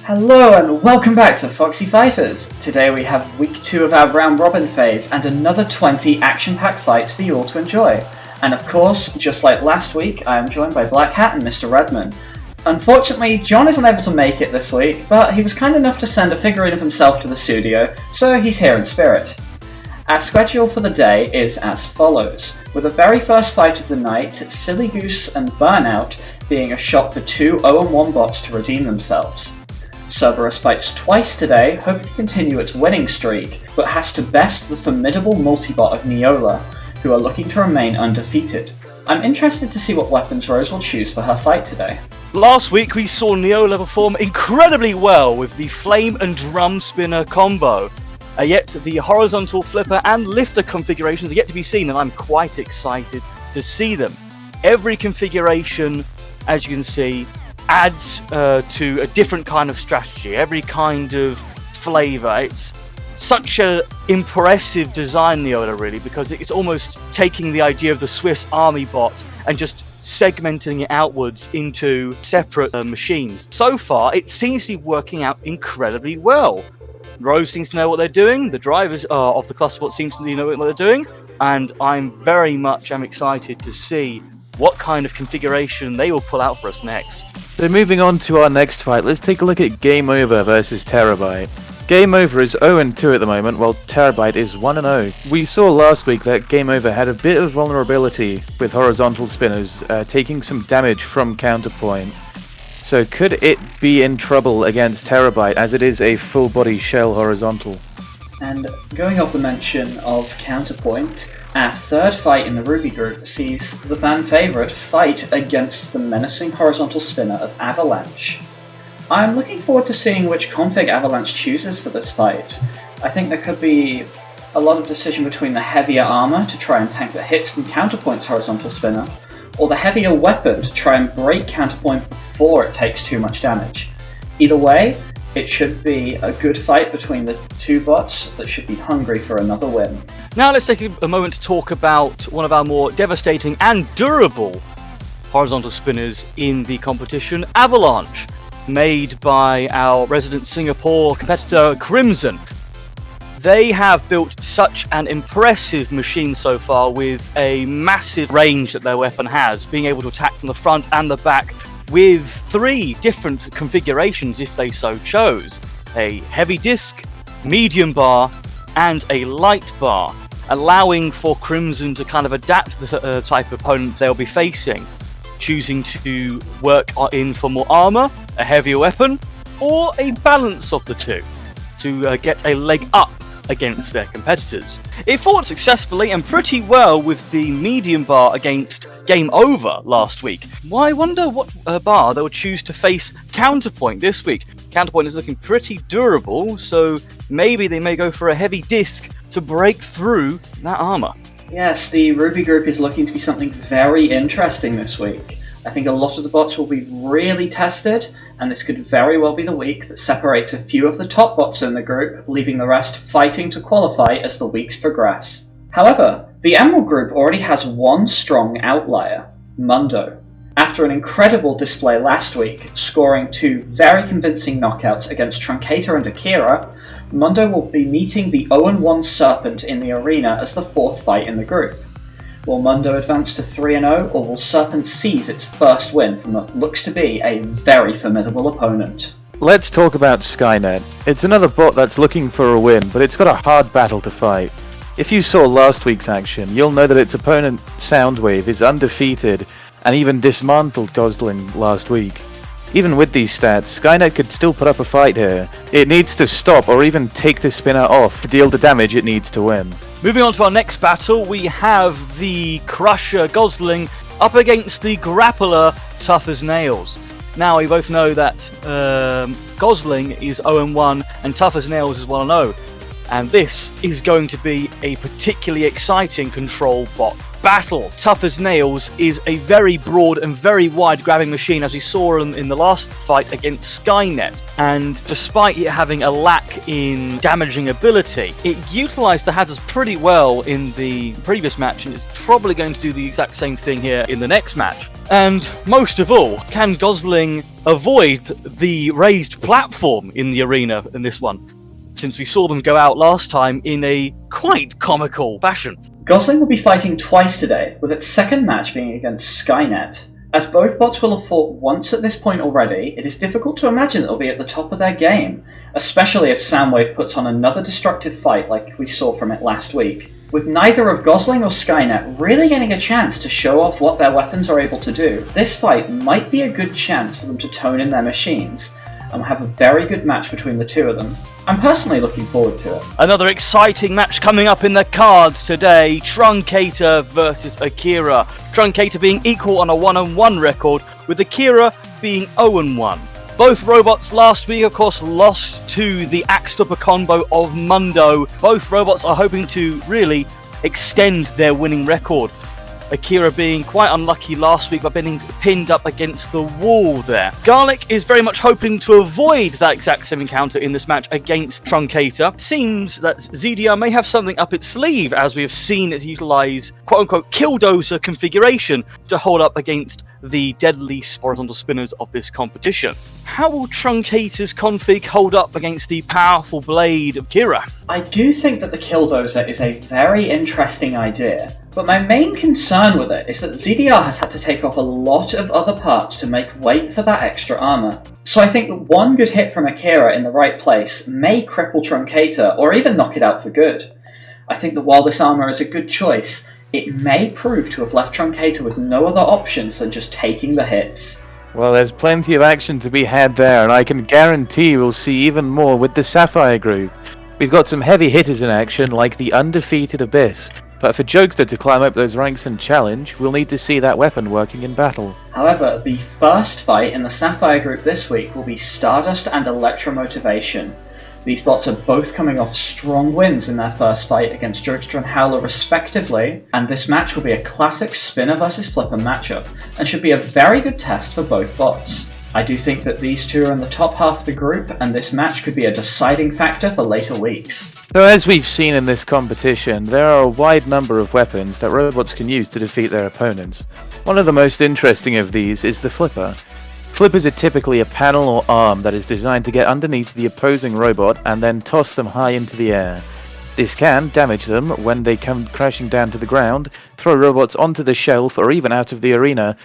Hello and welcome back to Foxii Fighters. Today we have week 2 of our round robin phase and another 20 action-packed fights for you all to enjoy. And of course, just like last week, I am joined by Black Hat and Mr. Redman. Unfortunately, John is unable to make it this week, but he was kind enough to send a figurine of himself to the studio, so he's here in spirit. Our schedule for the day is as follows, with the very first fight of the night, Silly Goose and Burnout being a shot for 2 0-1 bots to redeem themselves. Cerberus fights twice today, hoping to continue its winning streak, but has to best the formidable multibot of Neola, who are looking to remain undefeated. I'm interested to see what weapons Rose will choose for her fight today. Last week we saw Neola perform incredibly well with the Flame and Drum Spinner combo. Yet the horizontal flipper and lifter configurations are yet to be seen, and I'm quite excited to see them. Every configuration, as you can see, adds to a different kind of strategy, every kind of flavour. It's such an impressive design, Neola, really, because it's almost taking the idea of the Swiss Army bot and just segmenting it outwards into separate machines. So far, it seems to be working out incredibly well. Rose seems to know what they're doing, the drivers of the cluster bot seem to know what they're doing, and I'm very much excited to see what kind of configuration they will pull out for us next. So moving on to our next fight, let's take a look at Game Over versus Terabyte. Game Over is 0-2 at the moment, while Terabyte is 1-0. We saw last week that Game Over had a bit of vulnerability with horizontal spinners taking some damage from counterpoint. So could it be in trouble against Terabyte, as it is a full body shell horizontal? And going off the mention of counterpoint, our third fight in the Ruby group sees the fan favourite fight against the menacing horizontal spinner of Avalanche. I'm looking forward to seeing which config Avalanche chooses for this fight. I think there could be a lot of decision between the heavier armour to try and tank the hits from Counterpoint's horizontal spinner, or the heavier weapon to try and break Counterpoint before it takes too much damage. Either way, it should be a good fight between the two bots that should be hungry for another win. Now let's take a moment to talk about one of our more devastating and durable horizontal spinners in the competition, Avalanche, made by our resident Singapore competitor Crimson. They have built such an impressive machine so far, with a massive range that their weapon has, being able to attack from the front and the back with 3 different configurations if they so chose. A heavy disc, medium bar, and a light bar, allowing for Crimson to kind of adapt to the type of opponent they'll be facing, choosing to work in for more armour, a heavier weapon, or a balance of the two to get a leg up against their competitors. It fought successfully and pretty well with the medium bar against Game Over last week. Well, I wonder what bar they will choose to face Counterpoint this week. Counterpoint is looking pretty durable, so maybe they may go for a heavy disc to break through that armour. Yes, the Ruby group is looking to be something very interesting this week. I think a lot of the bots will be really tested, and this could very well be the week that separates a few of the top bots in the group, leaving the rest fighting to qualify as the weeks progress. However, the Emerald group already has one strong outlier, Mundo. After an incredible display last week, scoring 2 very convincing knockouts against Truncator and Akira, Mundo will be meeting the 0-1 Serpent in the arena as the 4th fight in the group. Will Mundo advance to 3-0, or will Serpent seize its first win from what looks to be a very formidable opponent? Let's talk about Skynet. It's another bot that's looking for a win, but it's got a hard battle to fight. If you saw last week's action, you'll know that its opponent Soundwave is undefeated and even dismantled Gosling last week. Even with these stats, Skynet could still put up a fight here. It needs to stop or even take the spinner off to deal the damage it needs to win. Moving on to our next battle, we have the Crusher Gosling up against the Grappler Tough as Nails. Now, we both know that Gosling is 0-1 and Tough as Nails is 1-0. and this is going to be a particularly exciting control bot battle. Tough as Nails is a very broad and very wide grabbing machine, as we saw in the last fight against Skynet, and despite it having a lack in damaging ability, it utilised the hazards pretty well in the previous match, and it's probably going to do the exact same thing here in the next match. And most of all, can Gosling avoid the raised platform in the arena in this one, since we saw them go out last time in a quite comical fashion? Gosling will be fighting twice today, with its second match being against Skynet. As both bots will have fought once at this point already, it is difficult to imagine they'll be at the top of their game, especially if Soundwave puts on another destructive fight like we saw from it last week. With neither of Gosling or Skynet really getting a chance to show off what their weapons are able to do, this fight might be a good chance for them to tone in their machines, and we'll have a very good match between the two of them. I'm personally looking forward to it. Another exciting match coming up in the cards today, Truncator versus Akira. Truncator being equal on a 1-1 record, with Akira being 0-1. Both robots last week, of course, lost to the Axe Flipper combo of Mundo. Both robots are hoping to really extend their winning record. Akira being quite unlucky last week by being pinned up against the wall there. Garlic is very much hoping to avoid that exact same encounter in this match against Truncator. It seems that ZDR may have something up its sleeve, as we have seen it utilise quote-unquote Killdozer configuration to hold up against the deadly horizontal spinners of this competition. How will Truncator's config hold up against the powerful blade of Akira? I do think that the Killdozer is a very interesting idea, but my main concern with it is that ZDR has had to take off a lot of other parts to make weight for that extra armour. So I think that one good hit from Akira in the right place may cripple Truncator, or even knock it out for good. I think that while this armour is a good choice, it may prove to have left Truncator with no other options than just taking the hits. Well, there's plenty of action to be had there, and I can guarantee we'll see even more with the Sapphire group. We've got some heavy hitters in action, like the undefeated Abyss, but for Jokester to climb up those ranks and challenge, we'll need to see that weapon working in battle. However, the first fight in the Sapphire group this week will be Stardust and Electromotivation. These bots are both coming off strong wins in their first fight against Jokester and Howler respectively, and this match will be a classic spinner versus flipper matchup, and should be a very good test for both bots. I do think that these two are in the top half of the group, and this match could be a deciding factor for later weeks. So as we've seen in this competition, there are a wide number of weapons that robots can use to defeat their opponents. One of the most interesting of these is the flipper. Flippers are typically a panel or arm that is designed to get underneath the opposing robot and then toss them high into the air. This can damage them when they come crashing down to the ground, throw robots onto the shelf or even out of the arena,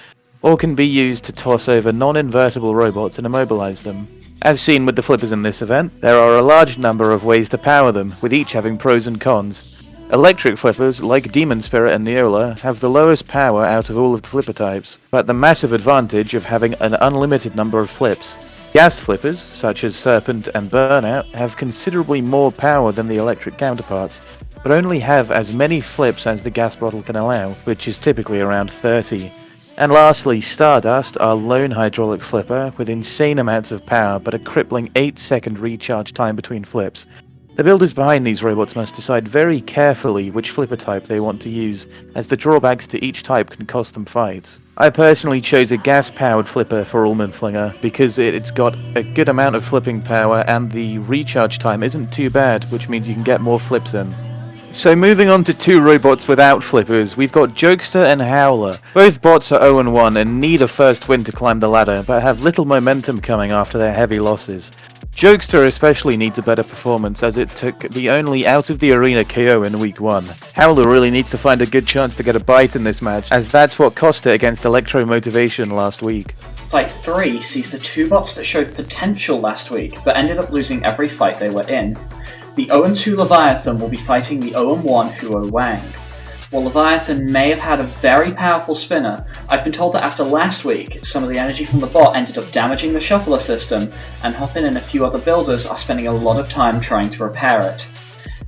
or can be used to toss over non-invertible robots and immobilize them. As seen with the flippers in this event, there are a large number of ways to power them, with each having pros and cons. Electric flippers, like Demon Spirit and Neola, have the lowest power out of all of the flipper types, but the massive advantage of having an unlimited number of flips. Gas flippers, such as Serpent and Burnout, have considerably more power than the electric counterparts, but only have as many flips as the gas bottle can allow, which is typically around 30. And lastly, Stardust, our lone hydraulic flipper, with insane amounts of power but a crippling 8-second recharge time between flips. The builders behind these robots must decide very carefully which flipper type they want to use, as the drawbacks to each type can cost them fights. I personally chose a gas-powered flipper for Ullman Flinger because it's got a good amount of flipping power and the recharge time isn't too bad, which means you can get more flips in. So moving on to two robots without flippers, we've got Jokester and Howler. Both bots are 0-1 and need a first win to climb the ladder, but have little momentum coming after their heavy losses. Jokester especially needs a better performance, as it took the only out of the arena KO in week 1. Howler really needs to find a good chance to get a bite in this match, as that's what cost it against Electromotivation last week. Fight 3 sees the two bots that showed potential last week, but ended up losing every fight they were in. The 0-2 Leviathan will be fighting the 0-1 Huo Wang. While Leviathan may have had a very powerful spinner, I've been told that after last week, some of the energy from the bot ended up damaging the shuffler system, and Hoppin and a few other builders are spending a lot of time trying to repair it.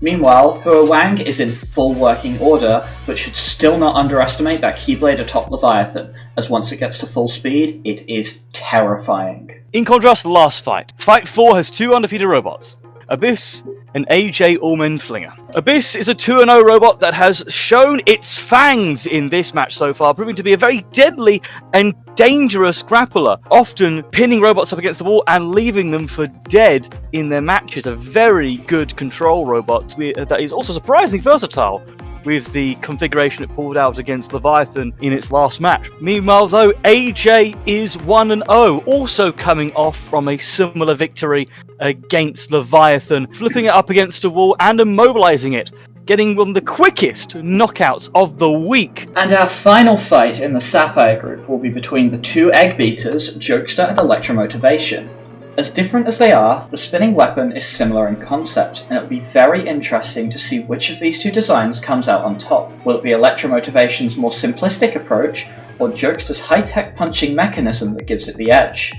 Meanwhile, Huo Wang is in full working order, but should still not underestimate that Keyblade atop Leviathan, as once it gets to full speed, it is terrifying. In contrast to the last fight, Fight 4 has two undefeated robots. Abyss an AJ Allmenflinger. Abyss is a 2-0 robot that has shown its fangs in this match so far, proving to be a very deadly and dangerous grappler, often pinning robots up against the wall and leaving them for dead in their matches. A very good control robot that is also surprisingly versatile, with the configuration it pulled out against Leviathan in its last match. Meanwhile, though, AJ is 1-0, also coming off from a similar victory against Leviathan, flipping it up against a wall and immobilizing it, getting one of the quickest knockouts of the week. And our final fight in the Sapphire group will be between the two egg beaters, Jokester and Electromotivation. As different as they are, the spinning weapon is similar in concept, and it'll be very interesting to see which of these two designs comes out on top. Will it be Electromotivation's more simplistic approach, or Jokester's high-tech punching mechanism that gives it the edge?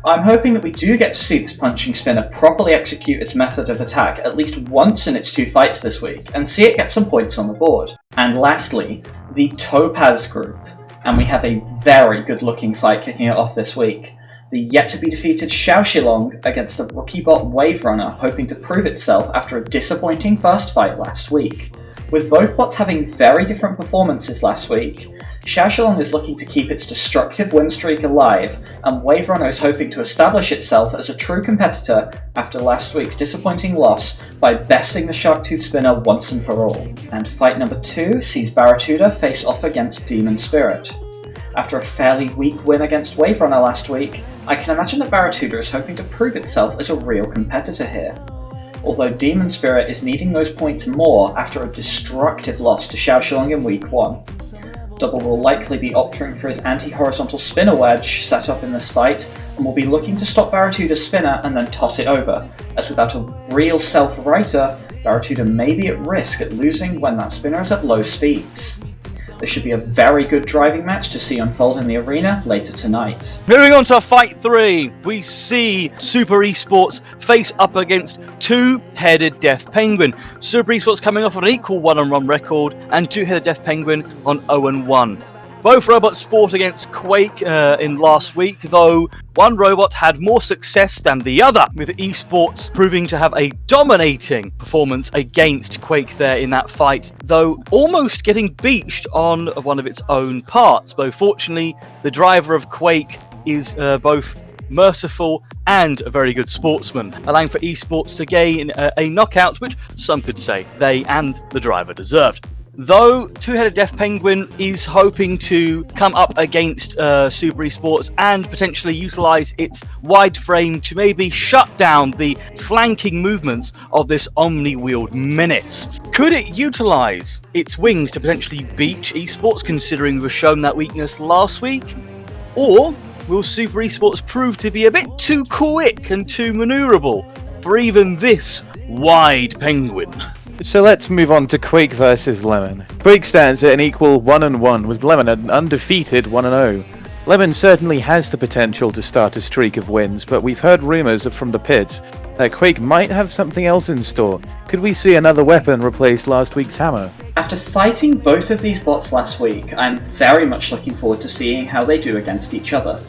I'm hoping that we do get to see this punching spinner properly execute its method of attack at least once in its two fights this week, and see it get some points on the board. And lastly, the Topaz group, and we have a very good looking fight kicking it off this week. The yet-to-be-defeated Xiaoxilong against the rookie bot Wave Runner, hoping to prove itself after a disappointing first fight last week. With both bots having very different performances last week, Xiaoxilong is looking to keep its destructive win streak alive, and Wave Runner is hoping to establish itself as a true competitor after last week's disappointing loss by besting the Sharktooth Spinner once and for all. And fight number 2 sees Baratuda face off against Demon Spirit. After a fairly weak win against Wave Runner last week, I can imagine that Baratuda is hoping to prove itself as a real competitor here. Although Demon Spirit is needing those points more after a destructive loss to Xiaoxilong in week 1. Double will likely be opting for his anti-horizontal spinner wedge set up in this fight, and will be looking to stop Baratuda's spinner and then toss it over, as without a real self-righter, Baratuda may be at risk at losing when that spinner is at low speeds. This should be a very good driving match to see unfold in the arena later tonight. Moving on to fight 3, we see Super Esports face up against Two-Headed Death Penguin. Super Esports coming off an equal 1-1 record, and Two-Headed Death Penguin on 0-1. Both robots fought against Quake in last week, though one robot had more success than the other, with Esports proving to have a dominating performance against Quake there in that fight, though almost getting beached on one of its own parts. Though fortunately, the driver of Quake is both merciful and a very good sportsman, allowing for Esports to gain a knockout, which some could say they and the driver deserved. Though Two-Headed Death Penguin is hoping to come up against Super Esports and potentially utilise its wide frame to maybe shut down the flanking movements of this Omni-wheeled menace. Could it utilise its wings to potentially beach Esports, considering we were shown that weakness last week? Or will Super Esports prove to be a bit too quick and too manoeuvrable for even this wide penguin? So let's move on to Quake versus Lemon. Quake stands at an equal 1-1, with Lemon an undefeated 1-0. Lemon certainly has the potential to start a streak of wins, but we've heard rumours from the pits that Quake might have something else in store. Could we see another weapon replace last week's hammer? After fighting both of these bots last week, I'm very much looking forward to seeing how they do against each other.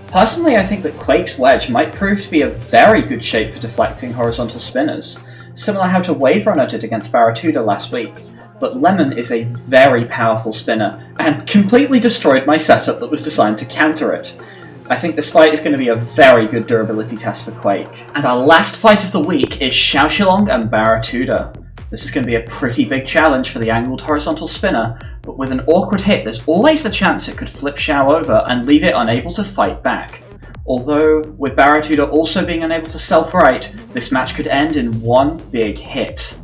Personally, I think that Quake's wedge might prove to be a very good shape for deflecting horizontal spinners, similar how to Wave Runner did against Baratuda last week, but Lemon is a very powerful spinner, and completely destroyed my setup that was designed to counter it. I think this fight is going to be a very good durability test for Quake. And our last fight of the week is Xiaoxilong and Baratuda. This is going to be a pretty big challenge for the angled horizontal spinner, but with an awkward hit there's always the chance it could flip Xiao over and leave it unable to fight back. Although, with Baratuda also being unable to self-right, this match could end in one big hit.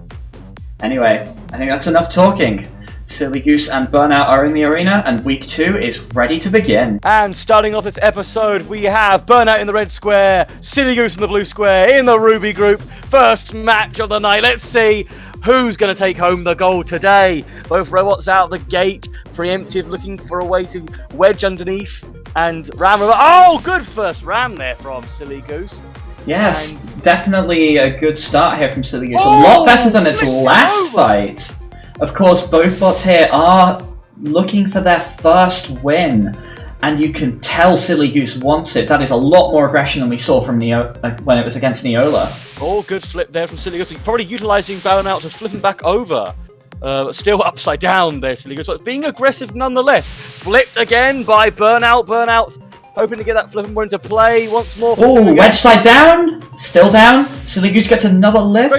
Anyway, I think that's enough talking. Silly Goose and Burnout are in the arena, and week 2 is ready to begin. And starting off this episode, we have Burnout in the red square, Silly Goose in the blue square, in the Ruby group. First match of the night. Let's see who's going to take home the gold today. Both robots out the gate, preemptive, looking for a way to wedge underneath and ram. Oh, good first ram there from Silly Goose. Yes, And definitely a good start here from Silly Goose. A lot better than its last fight. Of course, both bots here are looking for their first win. and you can tell Silly Goose wants it. That is a lot more aggression than we saw from when it was against Neola. Oh, good flip there from Silly Goose. Probably utilising Burnout to flip him back over. Still upside down there, Silly Goose, but being aggressive nonetheless. Flipped again by Burnout. Burnout hoping to get that flip more into play once more. Oh, wedge side down. Still down. Silly Goose gets another lift.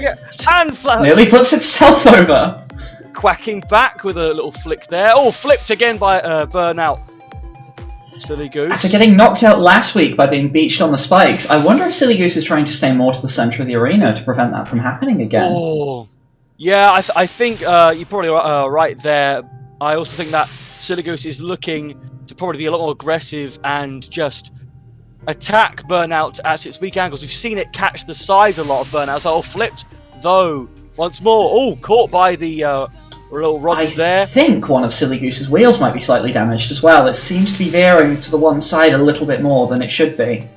And nearly flips itself over. Quacking back with a little flick there. Oh, flipped again by Burnout. Silly Goose. After getting knocked out last week by being beached on the spikes, I wonder if Silly Goose is trying to stay more to the centre of the arena to prevent that from happening again. Oh, yeah, I think you're probably right there. I also think that Silly Goose is looking to probably be a lot more aggressive and just attack Burnout at its weak angles. We've seen it catch the sides a lot of Burnout. So flipped, though, once more. Oh, caught by the little rods there. I think one of Silly Goose's wheels might be slightly damaged as well. It seems to be veering to the one side a little bit more than it should be.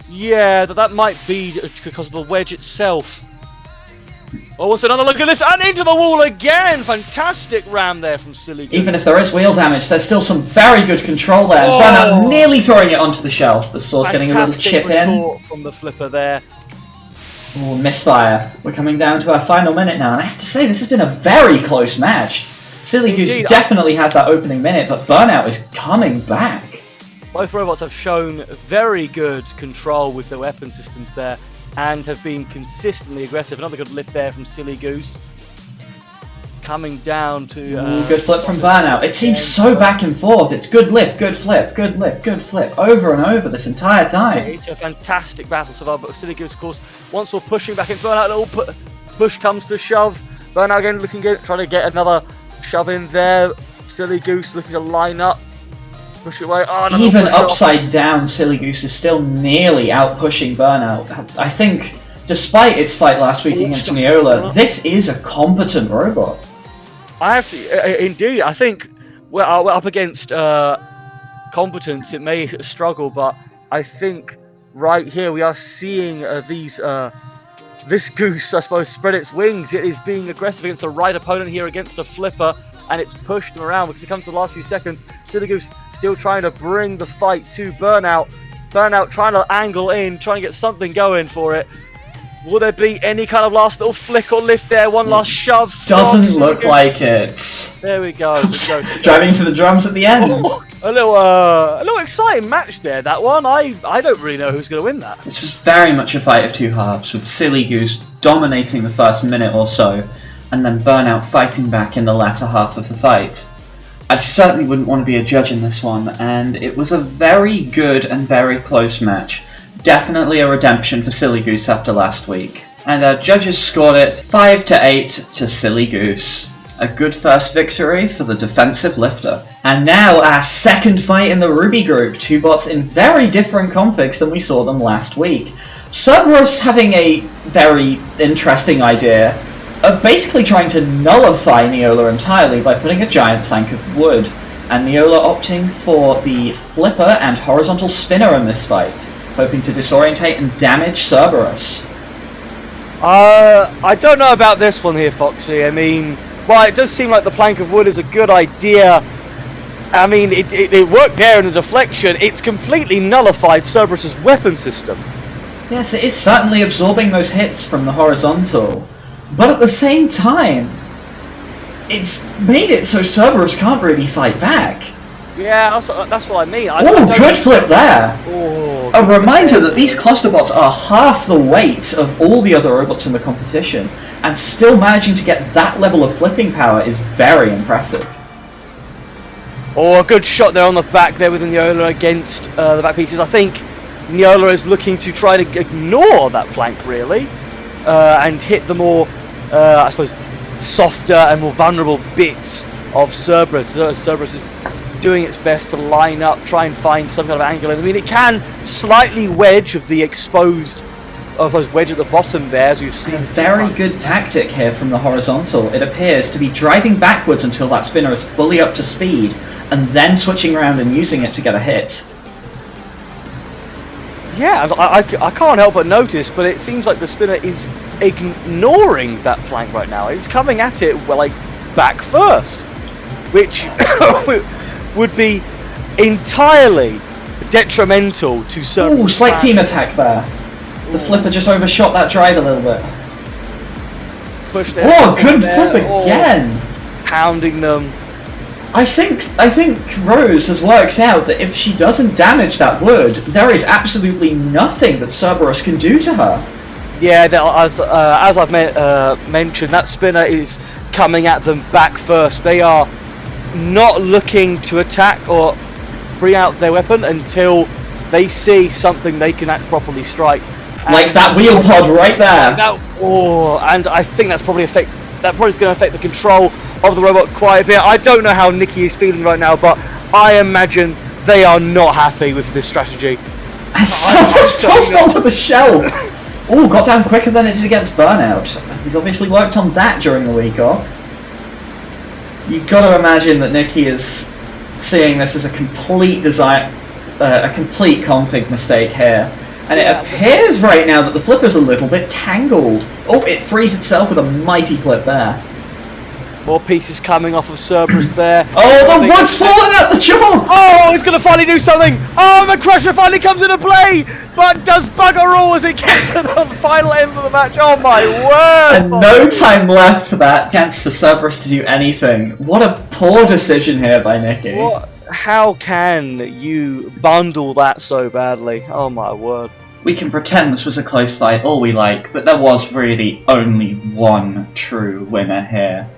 Yeah, that might be because of the wedge itself. Oh, what's another look at this? And into the wall again! Fantastic ram there from Silly Goose. Even if there is wheel damage, there's still some very good control there. Oh. Burnout nearly throwing it onto the shelf. The sword's getting a little chip in. From the flipper there. Oh, misfire. We're coming down to our final minute now, and I have to say, this has been a very close match. Silly Goose definitely had that opening minute, but Burnout is coming back. Both robots have shown very good control with their weapon systems there, and have been consistently aggressive. Another good lift there from Silly Goose. Coming down to... good flip from Burnout. It seems so back and forth. It's good lift, good flip, good lift, good flip, over and over this entire time. Yeah, it's a fantastic battle so far, but Silly Goose, of course, once we're pushing back into Burnout, a little push comes to shove. Burnout again looking good, trying to get another shove in there. Silly Goose looking to line up. Push it away. Oh, even upside down, Silly Goose is still nearly out-pushing Burnout. I think, despite its fight last week against Neola, this is a competent robot. I have to, indeed, I think we're up against competence. It may struggle, but I think right here we are seeing this goose, I suppose, spread its wings. It is being aggressive against the right opponent here, against a flipper, and it's pushed him around because it comes to the last few seconds. Silly Goose still trying to bring the fight to Burnout. Burnout trying to angle in, trying to get something going for it. Will there be any kind of last little flick or lift there? One last shove? Doesn't look like it. There we go. Driving to the drums at the end. Oh, a little exciting match there, that one. I don't really know who's going to win that. This was very much a fight of two halves, with Silly Goose dominating the first minute or so, and then Burnout fighting back in the latter half of the fight. I certainly wouldn't want to be a judge in this one, and it was a very good and very close match. Definitely a redemption for Silly Goose after last week. And our judges scored it 5-8 to Silly Goose. A good first victory for the defensive lifter. And now our second fight in the Ruby group, two bots in very different configs than we saw them last week. Cerberus having a very interesting idea of basically trying to nullify Neola entirely by putting a giant plank of wood, and Neola opting for the flipper and horizontal spinner in this fight, hoping to disorientate and damage Cerberus. I don't know about this one here, Foxy. I mean, while it does seem like the plank of wood is a good idea, I mean, it worked there in the deflection. It's completely nullified Cerberus's weapon system. Yes, it is certainly absorbing those hits from the horizontal, but at the same time, it's made it so Cerberus can't really fight back. Yeah, that's what I mean. Oh, good flip there! Oh, a reminder that these cluster bots are half the weight of all the other robots in the competition, and still managing to get that level of flipping power is very impressive. Oh, a good shot there on the back there with Neola against the back pieces. I think Neola is looking to try to ignore that flank, really, and hit the more, I suppose, softer and more vulnerable bits of Cerberus. Cerberus is doing its best to line up, try and find some kind of angle. I mean, it can slightly wedge of the exposed, wedge at the bottom there, as we've seen. A very good tactic here from the horizontal. It appears to be driving backwards until that spinner is fully up to speed, and then switching around and using it to get a hit. Yeah, I can't help but notice, but it seems like the spinner is ignoring that plank right now. It's coming at it, well, like, back first, which would be entirely detrimental to Cerberus. Ooh, slight team attack there. The flipper just overshot that drive a little bit. Pushed Oh, good flip again! Pounding them. I think Rose has worked out that if she doesn't damage that wood, there is absolutely nothing that Cerberus can do to her. Yeah, as I've mentioned, that spinner is coming at them back first. They are not looking to attack or bring out their weapon until they see something they can properly strike. Like that wheel pod right there. And I think that's probably going to affect the control of the robot quite a bit. I don't know how Nikki is feeling right now, but I imagine they are not happy with this strategy. And Cerberus tossed onto the shelf. Oh, got down quicker than it did against Burnout. He's obviously worked on that during the week off. You've got to imagine that Nikki is seeing this as a complete complete config mistake here. And it appears right now that the flipper's a little bit tangled. Oh, it frees itself with a mighty flip there. More pieces coming off of Cerberus there. Oh, the wood's falling out the jaw! Oh, he's going to finally do something! Oh, the Crusher finally comes into play! But does bugger all as it gets to the final end of the match. Oh my word! And no time left for that chance for Cerberus to do anything. What a poor decision here by Nikki. How can you bundle that so badly? Oh my word. We can pretend this was a close fight all we like, but there was really only one true winner here.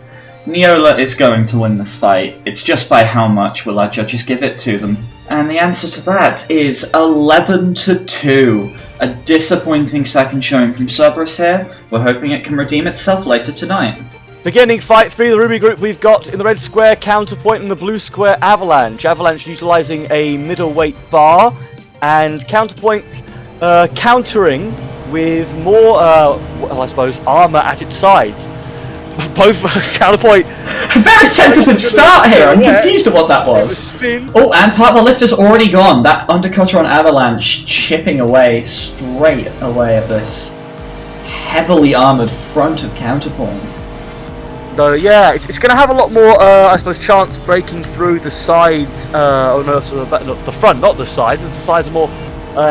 Neola is going to win this fight. It's just by how much will our judges give it to them. And the answer to that is 11-2. A disappointing second showing from Cerberus here. We're hoping it can redeem itself later tonight. Beginning fight 3 of the Ruby group, we've got in the red square Counterpoint and the blue square Avalanche. Avalanche utilising a middleweight bar, and Counterpoint countering with more, I suppose, armour at its sides. Both Counterpoint. Very tentative start here. I'm confused at what that was. Spin. Oh, and part of the lift is already gone. That undercutter on Avalanche chipping away straight away at this heavily armoured front of Counterpoint. Though, yeah, it's going to have a lot more, I suppose, chance breaking through the sides. Oh no, not the front, not the sides. The sides are more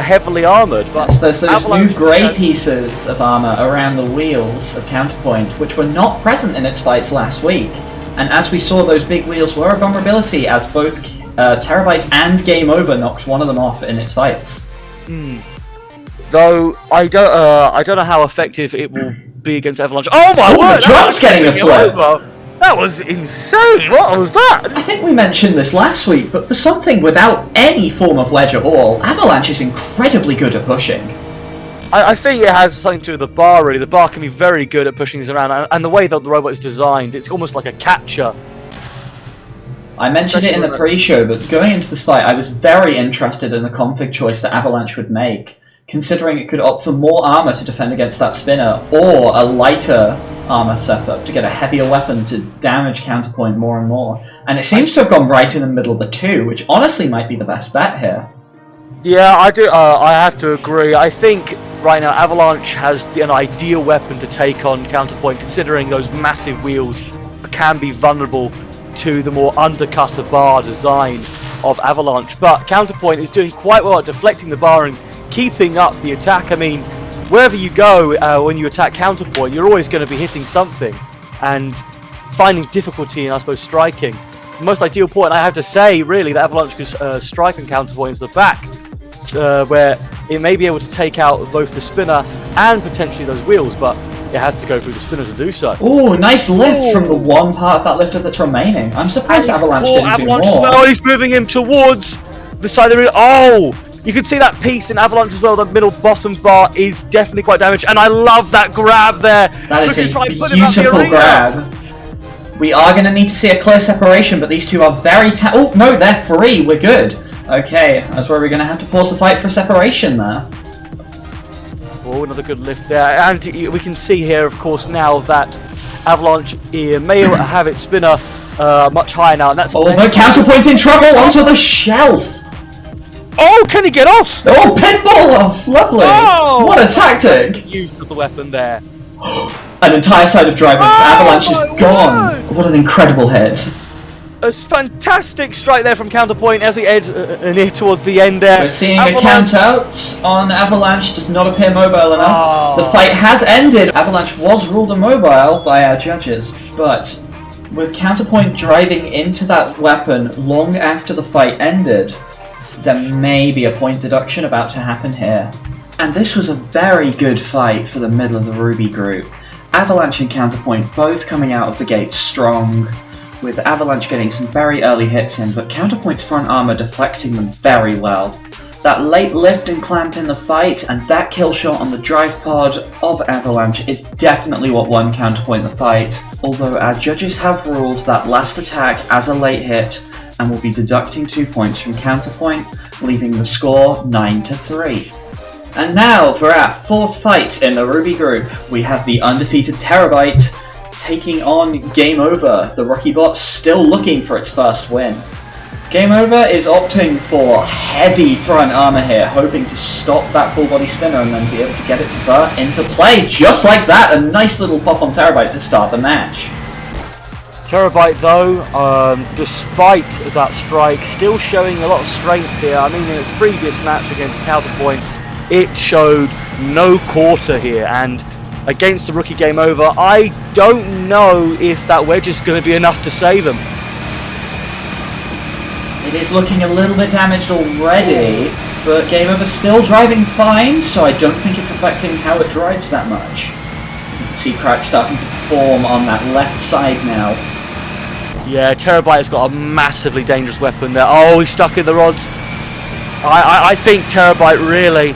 heavily armoured. But there's those new grey pieces of armour around the wheels of Counterpoint, which were not present in its fights last week. And as we saw, those big wheels were a vulnerability, as both Terabyte and Game Over knocked one of them off in its fights. Though I don't know how effective it will be against Avalanche. Oh my word! The drum's getting a flip! That was insane! What was that? I think we mentioned this last week, but for something without any form of ledge at all, Avalanche is incredibly good at pushing. I think it has something to do with the bar, really. The bar can be very good at pushing these around, and the way that the robot is designed, it's almost like a catcher. I mentioned it in the pre-show, but going into this fight, I was very interested in the config choice that Avalanche would make, considering it could opt for more armour to defend against that spinner, or a lighter armour setup to get a heavier weapon to damage Counterpoint more and more. And it seems to have gone right in the middle of the two, which honestly might be the best bet here. Yeah, I do. I have to agree. I think right now Avalanche has an ideal weapon to take on Counterpoint, considering those massive wheels can be vulnerable to the more undercutter bar design of Avalanche. But Counterpoint is doing quite well at deflecting the bar and keeping up the attack. I mean, wherever you go when you attack Counterpoint, you're always going to be hitting something and finding difficulty in, I suppose, striking. The most ideal point, I have to say, really, that Avalanche could strike on Counterpoint is the back, where it may be able to take out both the spinner and potentially those wheels, but it has to go through the spinner to do so. Ooh, nice lift from the one part of that lifter that's remaining. I'm surprised Avalanche didn't do more. Well, he's moving him towards the side of the... Oh! You can see that piece in Avalanche as well, the middle bottom bar is definitely quite damaged, and I love that grab there! That is a beautiful grab. We are going to need to see a clear separation, but these two are very oh, no, they're free, we're good. Okay, that's where we're going to have to pause the fight for separation there. Oh, another good lift there, and we can see here, of course, now that Avalanche may have its spinner much higher now, and that's... Oh, the Counterpoint in trouble onto the shelf! Oh, can he get off? Oh, pinball off! Lovely! Oh, what a tactic! Use of the weapon there. An entire side of driver for Avalanche is gone! What an incredible hit. A fantastic strike there from Counterpoint as we edge near towards the end there. We're seeing a count out on Avalanche, does not appear mobile enough. The fight has ended. Avalanche was ruled immobile by our judges, but with Counterpoint driving into that weapon long after the fight ended, there may be a point deduction about to happen here. And this was a very good fight for the middle of the Ruby group. Avalanche and Counterpoint both coming out of the gate strong, with Avalanche getting some very early hits in, but Counterpoint's front armor deflecting them very well. That late lift and clamp in the fight, and that kill shot on the drive pod of Avalanche is definitely what won Counterpoint the fight, although our judges have ruled that last attack as a late hit, and will be deducting 2 points from Counterpoint, leaving the score 9-3. And now for our fourth fight in the Ruby group, we have the undefeated Terabyte taking on Game Over, the rookie bot still looking for its first win. Game Over is opting for heavy front armor here, hoping to stop that full body spinner and then be able to get it to vert into play. Just like that, a nice little pop on Terabyte to start the match. Terabyte though, despite that strike, still showing a lot of strength here. I mean, in its previous match against Counterpoint, it showed no quarter here, and against the rookie Game Over, I don't know if that wedge is going to be enough to save him. It is looking a little bit damaged already, but Game Over's still driving fine, so I don't think it's affecting how it drives that much. You can see cracks starting to form on that left side now. Yeah, Terabyte has got a massively dangerous weapon there. Oh, he's stuck in the rods. I think Terabyte really,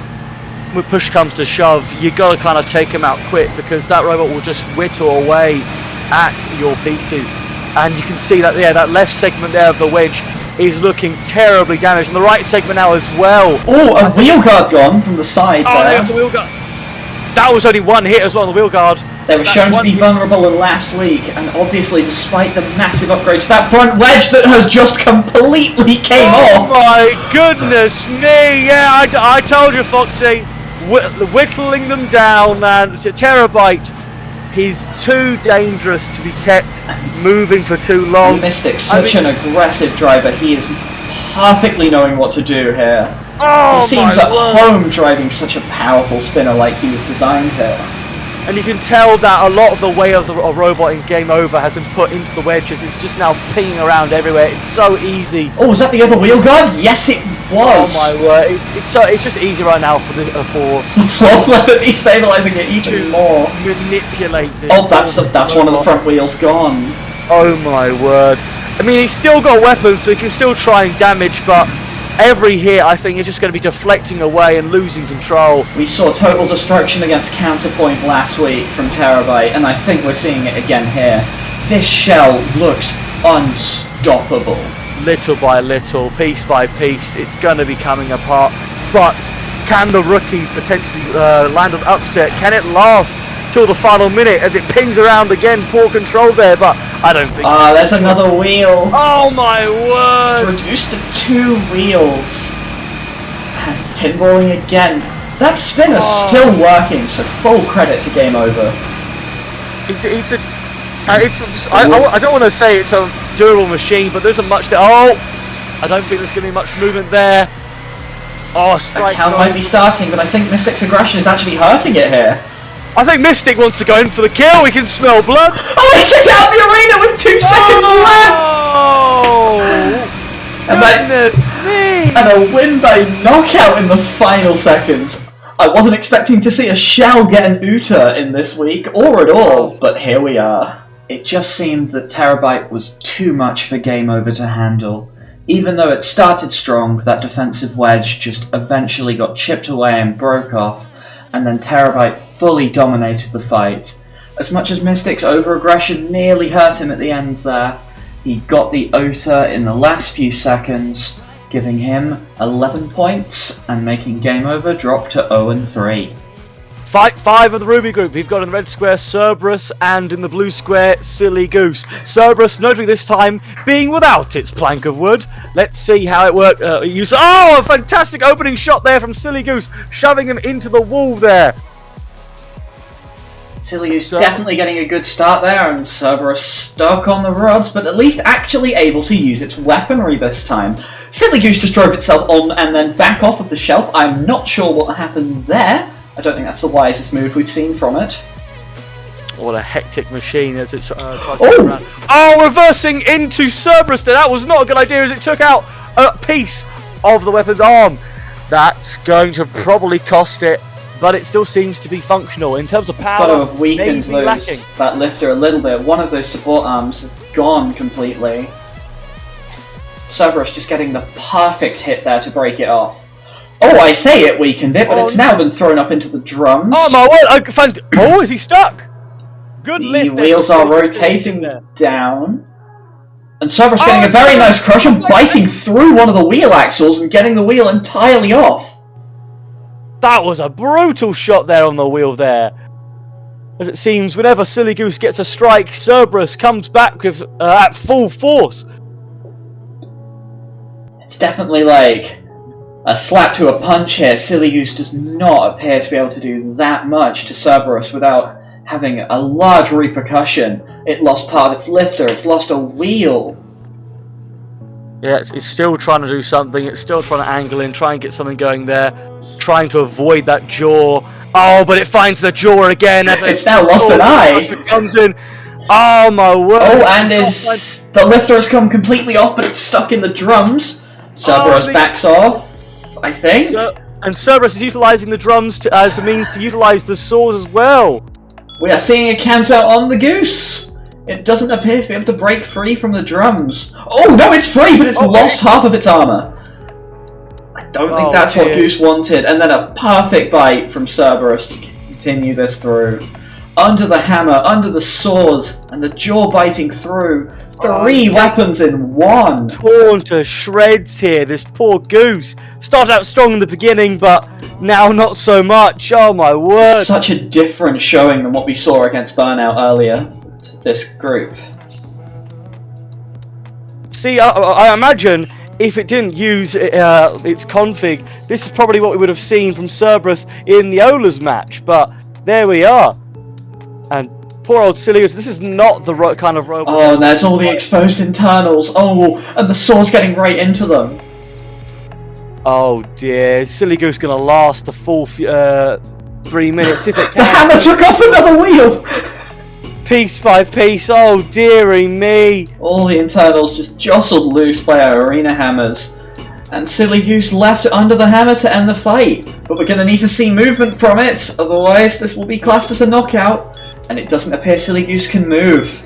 when push comes to shove, you got to kind of take him out quick, because that robot will just whittle away at your pieces. And you can see that, yeah, that left segment there of the wedge is looking terribly damaged, and the right segment now as well. Oh, a wheel guard gone from the side there. There's a wheel guard. That was only one hit as well on the wheel guard. They were shown to be vulnerable last week, and obviously, despite the massive upgrades, that front wedge that has just completely came off. Oh my goodness me! Yeah, I told you, Foxii. Whittling them down, and to Terabyte, he's too dangerous to be kept moving for too long. Mystic's such an aggressive driver. He is perfectly knowing what to do here. Oh, he seems at home driving such a powerful spinner like he was designed here. And you can tell that a lot of the weight of the robot in Game Over has been put into the wedges. It's just now pinging around everywhere. It's so easy. Oh, was that the other wheel guard? Yes, it was. Oh my word! It's just easy right now for the floor flipper destabilizing it even more. Manipulate this. Oh, that's one of the front wheels gone. Oh my word! I mean, he's still got weapons, so he can still try and damage, but every hit, I think, is just going to be deflecting away and losing control. We saw total destruction against Counterpoint last week from Terabyte, and I think we're seeing it again here. This shell looks unstoppable. Little by little, piece by piece, it's going to be coming apart. But can the rookie potentially land an upset? Can it last till the final minute as it pings around again? Poor control there, but I don't think... there's another wheel. Oh my word! It's reduced to 2 wheels. And pinballing again. That spinner's still working, so full credit to Game Over. I don't want to say it's a durable machine, but there isn't much there. Oh! I don't think there's going to be much movement there. Oh, strike. The count might be starting, but I think Mystic's aggression is actually hurting it here. I think Mystic wants to go in for the kill. We can smell blood. Oh, he's just out the arena with 2 seconds left! Goodness me! And a win by knockout in the final seconds. I wasn't expecting to see a Shell get an Uta in this week, or at all, but here we are. It just seemed that Terabyte was too much for Game Over to handle. Even though it started strong, that defensive wedge just eventually got chipped away and broke off, and then Terabyte fully dominated the fight. As much as Mystic's over-aggression nearly hurt him at the end there, he got the Ota in the last few seconds, giving him 11 points and making Game Over drop to 0-3. Fight 5 of the Ruby group. We've got in the red square Cerberus and in the blue square Silly Goose. Cerberus, notably this time, being without its plank of wood. Let's see how it worked. A fantastic opening shot there from Silly Goose, shoving him into the wall there. Silly Goose definitely getting a good start there, and Cerberus stuck on the rods, but at least actually able to use its weaponry this time. Silly Goose just drove itself on and then back off of the shelf. I'm not sure what happened there. I don't think that's the wisest move we've seen from it. What a hectic machine as it's tries to turn around. Oh, reversing into Cerberus there. That was not a good idea as it took out a piece of the weapon's arm. That's going to probably cost it, but it still seems to be functional. In terms of power, got to have weakened that lifter a little bit. One of those support arms is gone completely. Cerberus just getting the perfect hit there to break it off. Oh, I say it weakened it, but it's now been thrown up into the drums. Oh my word! Oh, is he stuck? Good lift. The wheels are rotating down. And Cerberus getting a very nice crush and biting through one of the wheel axles and getting the wheel entirely off. That was a brutal shot there on the wheel there. As it seems, whenever Silly Goose gets a strike, Cerberus comes back with at full force. It's definitely like a slap to a punch here. Silly Goose does not appear to be able to do that much to Cerberus without having a large repercussion. It lost part of its lifter, it's lost a wheel. Yeah, it's still trying to do something, it's still trying to angle in, try and get something going there, trying to avoid that jaw. Oh, but it finds the jaw again. It's now lost an eye. It comes in. Oh my word. Oh, and the lifter has come completely off, but it's stuck in the drums. Cerberus backs off, I think. And Cerberus is utilising the drums as a means to utilise the saws as well. We are seeing a counter on the Goose. It doesn't appear to be able to break free from the drums. Oh, no, it's free, but it's lost half of its armour. I don't think that's what Goose wanted. And then a perfect bite from Cerberus to continue this through. Under the hammer, under the saws, and the jaw biting through. Three weapons in one. Torn to shreds here, this poor Goose. Started out strong in the beginning, but now not so much. Oh my word. Such a different showing than what we saw against Burnout earlier. This group. See, I imagine if it didn't use its config, this is probably what we would have seen from Cerberus in the Ola's match, but there we are. And poor old Silly Goose, this is not the kind of robot. Oh, and there's all the exposed internals. Oh, and the saw's getting right into them. Oh dear, is Silly Goose gonna last the full 3 minutes if it can? The hammer took off another wheel! Piece by piece, oh dearie me! All the internals just jostled loose by our arena hammers. And Silly Goose left under the hammer to end the fight. But we're gonna need to see movement from it, otherwise this will be classed as a knockout. And it doesn't appear Silly Goose can move.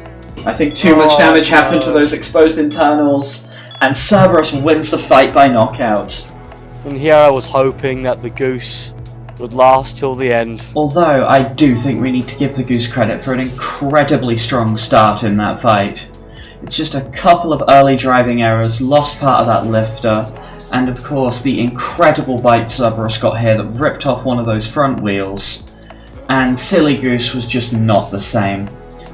I think too much damage happened to those exposed internals, and Cerberus wins the fight by knockout. And here I was hoping that the Goose would last till the end. Although I do think we need to give the Goose credit for an incredibly strong start in that fight. It's just a couple of early driving errors, lost part of that lifter, and of course the incredible bite Cerberus got here that ripped off one of those front wheels. And Silly Goose was just not the same.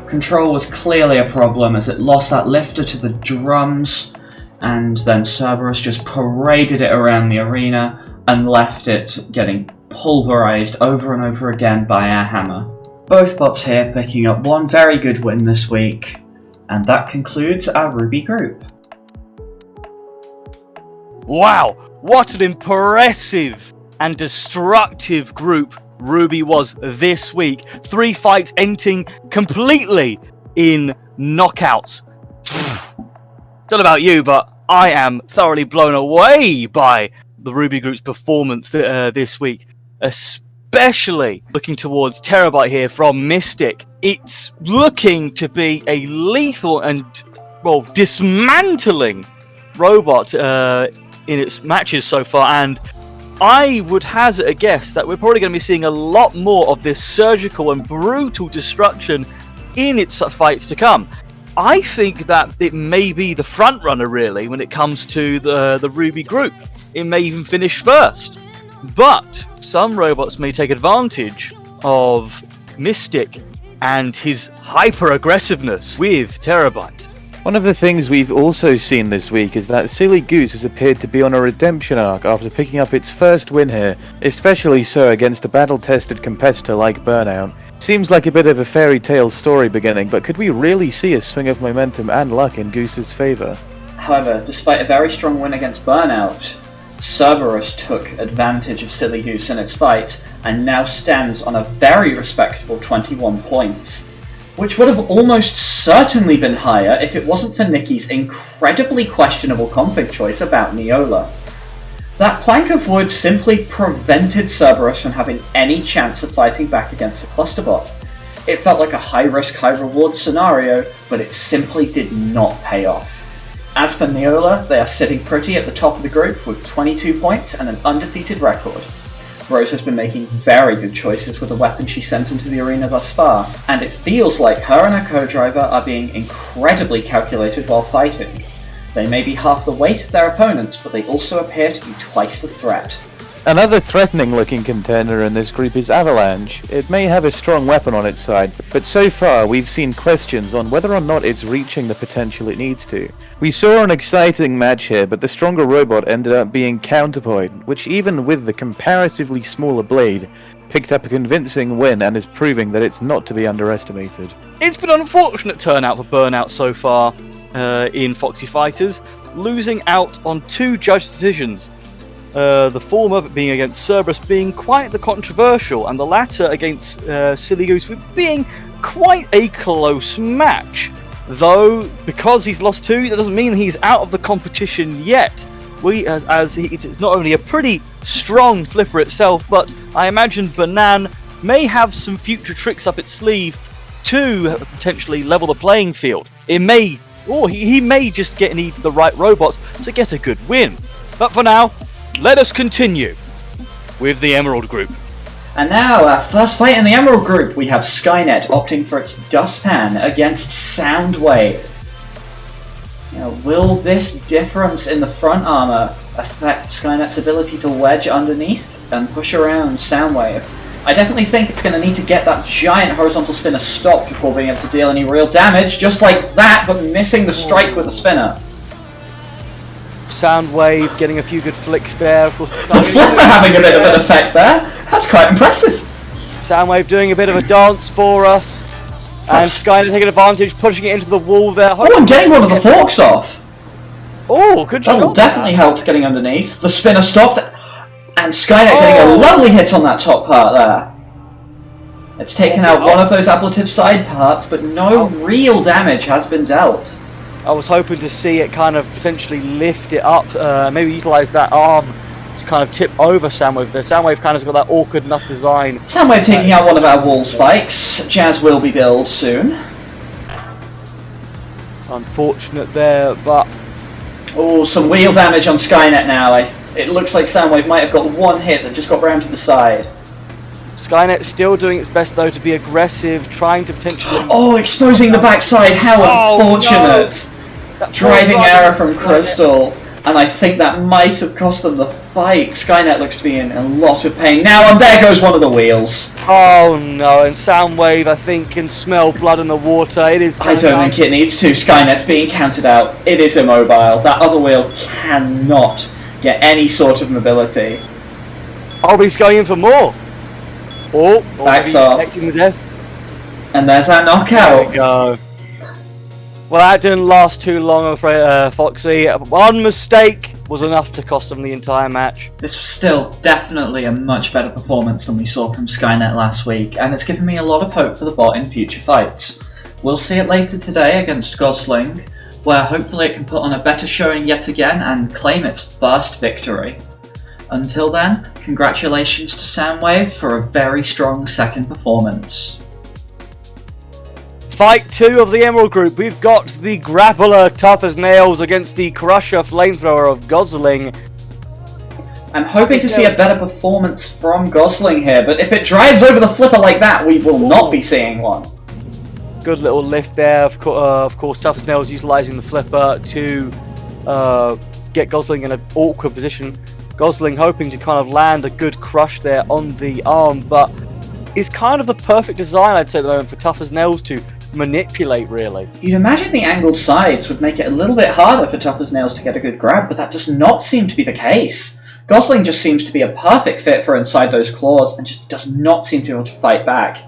Control was clearly a problem as it lost that lifter to the drums, and then Cerberus just paraded it around the arena and left it getting pulverized over and over again by our hammer. Both bots here picking up one very good win this week, and that concludes our Ruby group. Wow, what an impressive and destructive group Ruby was this week. 3 fights ending completely in knockouts. Don't know about you, but I am thoroughly blown away by the Ruby group's performance this week. Especially looking towards Terabyte here from Mystic. It's looking to be a lethal and, well, dismantling robot in its matches so far, and I would hazard a guess that we're probably going to be seeing a lot more of this surgical and brutal destruction in its fights to come. I think that it may be the front runner really when it comes to the Ruby group. It may even finish first. But some robots may take advantage of Mystic and his hyper-aggressiveness with Terabyte. One of the things we've also seen this week is that Silly Goose has appeared to be on a redemption arc after picking up its first win here, especially so against a battle-tested competitor like Burnout. Seems like a bit of a fairy tale story beginning, but could we really see a swing of momentum and luck in Goose's favour? However, despite a very strong win against Burnout, Cerberus took advantage of Silly Goose in its fight, and now stands on a very respectable 21 points, which would have almost certainly been higher if it wasn't for Nikki's incredibly questionable config choice about Neola. That plank of wood simply prevented Cerberus from having any chance of fighting back against the clusterbot. It felt like a high-risk, high-reward scenario, but it simply did not pay off. As for Neola, they are sitting pretty at the top of the group with 22 points and an undefeated record. Rose has been making very good choices with the weapon she sends into the arena thus far, and it feels like her and her co-driver are being incredibly calculated while fighting. They may be half the weight of their opponents, but they also appear to be twice the threat. Another threatening-looking contender in this group is Avalanche. It may have a strong weapon on its side, but so far we've seen questions on whether or not it's reaching the potential it needs to. We saw an exciting match here, but the stronger robot ended up being Counterpoint, which even with the comparatively smaller blade, picked up a convincing win and is proving that it's not to be underestimated. It's been an unfortunate turnout for Burnout so far in Foxii Fighters, losing out on 2 judge decisions. The former being against Cerberus being quite the controversial, and the latter against Silly Goose being quite a close match. Though, because he's lost 2, that doesn't mean he's out of the competition yet. It's not only a pretty strong flipper itself, but I imagine Banan may have some future tricks up its sleeve to potentially level the playing field. He may just need the right robots to get a good win. But for now, let us continue with the Emerald Group. And now, our first fight in the Emerald Group, we have Skynet opting for its Dustpan against Soundwave. Will this difference in the front armor affect Skynet's ability to wedge underneath and push around Soundwave? I definitely think it's going to need to get that giant horizontal spinner stopped before being able to deal any real damage, just like that, but missing the strike with the spinner. Soundwave getting a few good flicks there. Of course, the flipper having a bit of an effect there. That's quite impressive. Soundwave doing a bit of a dance for us. And Skynet taking advantage, pushing it into the wall there. Oh, I'm getting one of the forks off. Oh, good shot. That will definitely help getting underneath. The spinner stopped, and Skynet getting a lovely hit on that top part there. It's taken out one of those ablative side parts, but no real damage has been dealt. I was hoping to see it kind of potentially lift it up, maybe utilise that arm to kind of tip over Soundwave there. Soundwave kind of got that awkward enough design. Soundwave taking out one of our wall spikes. Jazz will be billed soon. Unfortunate there, but... Oh, some wheel damage on Skynet now. It looks like Soundwave might have got one hit that just got round to the side. Skynet still doing its best though to be aggressive, trying to potentially... Oh, exposing the backside, how unfortunate! No. Driving error from Crystal, and I think that might have cost them the fight. Skynet looks to be in a lot of pain now, and there goes one of the wheels. Oh no, and Soundwave I think can smell blood in the water. It is... I don't think it needs to. Skynet's being counted out. It is immobile. That other wheel cannot get any sort of mobility. Oh, but he's going in for more. Or backs off. Expecting the death. And there's our knockout. There we go. Well, that didn't last too long, I'm afraid, Foxii. One mistake was enough to cost them the entire match. This was still definitely a much better performance than we saw from Skynet last week, and it's given me a lot of hope for the bot in future fights. We'll see it later today against Gosling, where hopefully it can put on a better showing yet again and claim its first victory. Until then, congratulations to Soundwave for a very strong second performance. Fight 2 of the Emerald Group. We've got the Grappler Tough as Nails against the Crusher Flamethrower of Gosling. I'm hoping to see a better performance from Gosling here, but if it drives over the flipper like that, we will not be seeing one. Good little lift there. Of course, Tough as Nails utilising the flipper to get Gosling in an awkward position. Gosling hoping to kind of land a good crush there on the arm, but it's kind of the perfect design, I'd say, at the moment for Tough as Nails to manipulate, really. You'd imagine the angled sides would make it a little bit harder for Tough as Nails to get a good grab, but that does not seem to be the case. Gosling just seems to be a perfect fit for inside those claws and just does not seem to be able to fight back.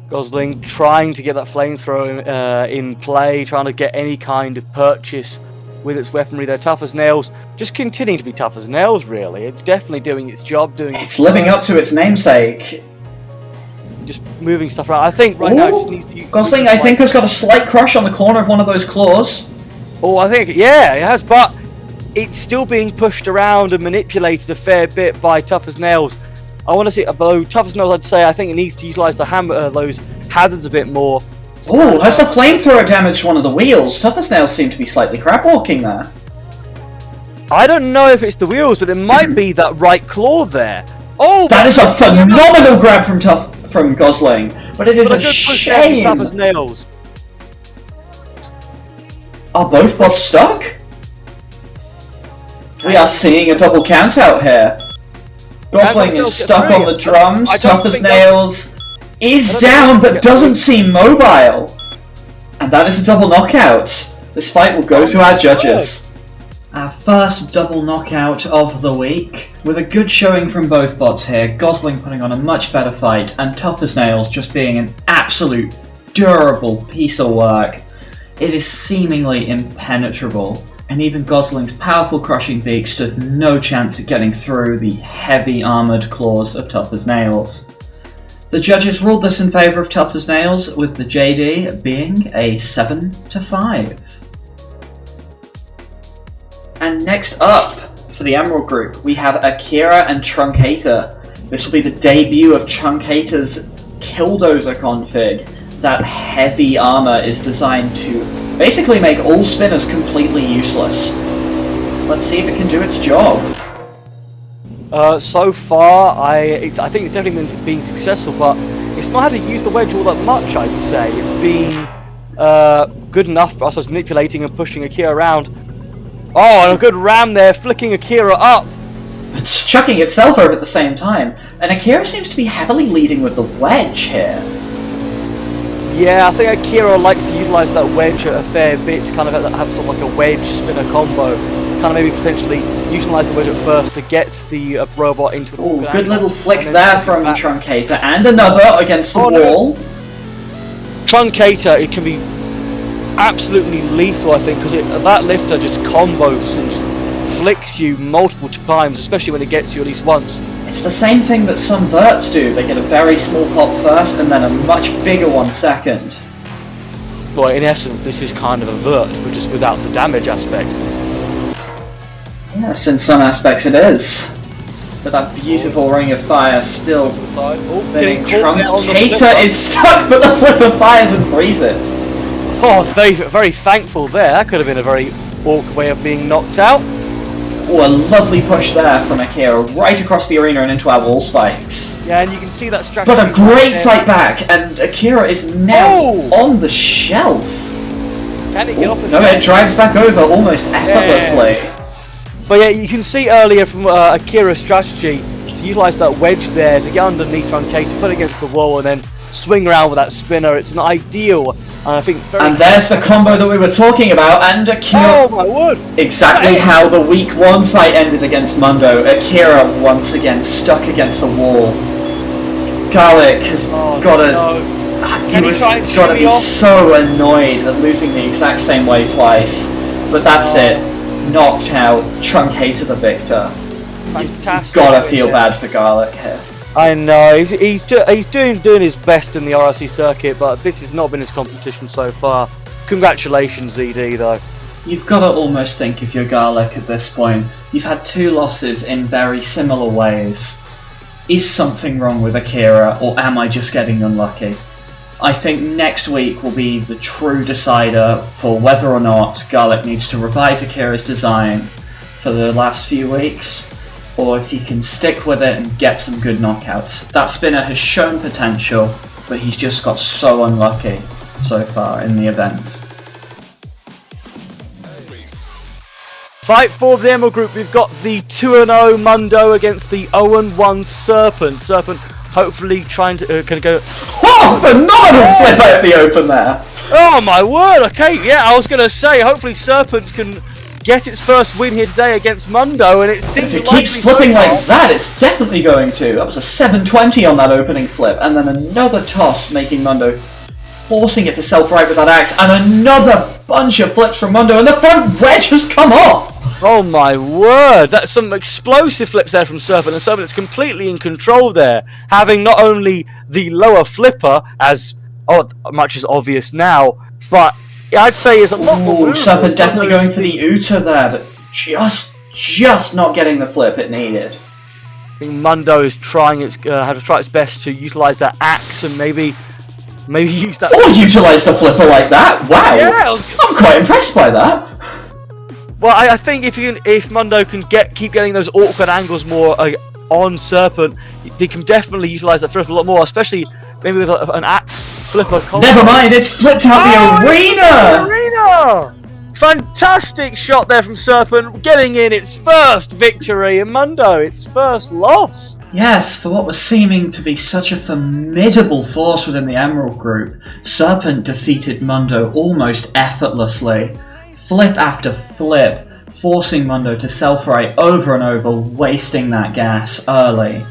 Gosling trying to get that flamethrower in play, trying to get any kind of purchase with its weaponry. They're tough as nails, just continuing to be tough as nails, really. It's definitely doing its job, It's living up to its namesake. Just moving stuff around. I think right now it just needs to use... Gosling, I think, has got a slight crush on the corner of one of those claws. Oh, I think, yeah, it has, but it's still being pushed around and manipulated a fair bit by Tough as Nails. I want to see, below Tough as Nails, I'd say, I think it needs to utilise the hammer, those hazards a bit more. Oh, has the flamethrower damaged one of the wheels? Tough as Nails seem to be slightly crab walking there. I don't know if it's the wheels, but it might be that right claw there. Oh, that is a phenomenal grab from Gosling, but it is a shame. Tough as Nails. Are both bots stuck? We are seeing a double count out here. Gosling is stuck on the drums. Tough as Nails is down, but doesn't seem mobile. And that is a double knockout. This fight will go to our judges. Our first double knockout of the week, with a good showing from both bots here. Gosling putting on a much better fight, and Tough as Nails just being an absolute durable piece of work. It is seemingly impenetrable, and even Gosling's powerful crushing beak stood no chance at getting through the heavy armoured claws of Tough as Nails. The judges ruled this in favour of Tough as Nails, with the JD being a 7-5. And next up, for the Emerald Group, we have Akira and Truncator. This will be the debut of Truncator's Killdozer config. That heavy armour is designed to basically make all spinners completely useless. Let's see if it can do its job. So far, I think it's definitely been successful, but it's not had to use the wedge all that much, I'd say. It's been good enough for us manipulating and pushing Akira around. Oh, and a good ram there, flicking Akira up. It's chucking itself over at the same time, and Akira seems to be heavily leading with the wedge here. Yeah, I think Akira likes to utilise that wedge a fair bit to kind of have sort of like a wedge spinner combo. Kind of maybe potentially utilise the wedge at first to get the robot into the... Ooh, good little flick there from Truncator, and another against the wall. Truncator, it can be absolutely lethal, I think, because that lifter just combos and just flicks you multiple times, especially when it gets you at least once. It's the same thing that some verts do. They get a very small pop first and then a much bigger one second. Well, in essence, this is kind of a vert, but just without the damage aspect. Yes, in some aspects it is. But that beautiful ring of fire still spinning. Truncator is stuck, but the flip of fires and frees it. Oh, very thankful there. That could have been a very awkward way of being knocked out. Oh, a lovely push there from Akira, right across the arena and into our wall spikes. Yeah, and you can see that strategy. But a great fight back, and Akira is now on the shelf. Can it get off the shelf? No, it drives back over almost effortlessly. Yeah. But yeah, you can see earlier from Akira's strategy to utilise that wedge there to get underneath Truncator, put it against the wall, and then swing around with that spinner. It's an ideal, and I think and there's the combo that we were talking about, and Akira... Oh my word! Exactly how the week 1 fight ended against Mundo. Akira once again stuck against the wall. Garlic has got to be so annoyed at losing the exact same way twice. But that's it. Knocked out, Truncator the victor. Fantastic. You've gotta feel bad for Garlic here. I know, he's doing his best in the RRC circuit, but this has not been his competition so far. Congratulations, ZD, though. You've got to almost think if you're Garlic at this point. You've had 2 losses in very similar ways. Is something wrong with Akira, or am I just getting unlucky? I think next week will be the true decider for whether or not Garlic needs to revise Akira's design for the last few weeks, or if he can stick with it and get some good knockouts. That spinner has shown potential, but he's just got so unlucky so far in the event. Fight for the Emerald Group, we've got the 2-0 Mundo against the 0-1 Serpent. Serpent hopefully trying to can go... Oh, phenomenal flip out the open there! Oh my word, okay, yeah, I was going to say, hopefully Serpent can get its first win here today against Mundo, and it seems If it keeps flipping like that, it's definitely going to. That was a 720 on that opening flip, and then another toss making Mundo, forcing it to self-right with that axe, and another bunch of flips from Mundo, and the front wedge has come off! Oh my word, that's some explosive flips there from Serpent, and Serpent is completely in control there, having not only the lower flipper, as much as obvious now, but I'd say is a lot more. Ooh, Serpent's definitely going for the Uta there, but just not getting the flip it needed. I think Mundo is trying its best to utilise that axe and maybe use that. Or utilise the flipper like that. Wow, yeah, I'm quite impressed by that. Well, I think if Mundo can keep getting those awkward angles more on Serpent, they can definitely utilise that flip a lot more, especially maybe with an axe flipper. Never mind, it's flipped out the arena! Arena! Fantastic shot there from Serpent, getting in its first victory, and Mundo its first loss. Yes, for what was seeming to be such a formidable force within the Emerald group, Serpent defeated Mundo almost effortlessly. Flip after flip, forcing Mundo to self-right over and over, wasting that gas early.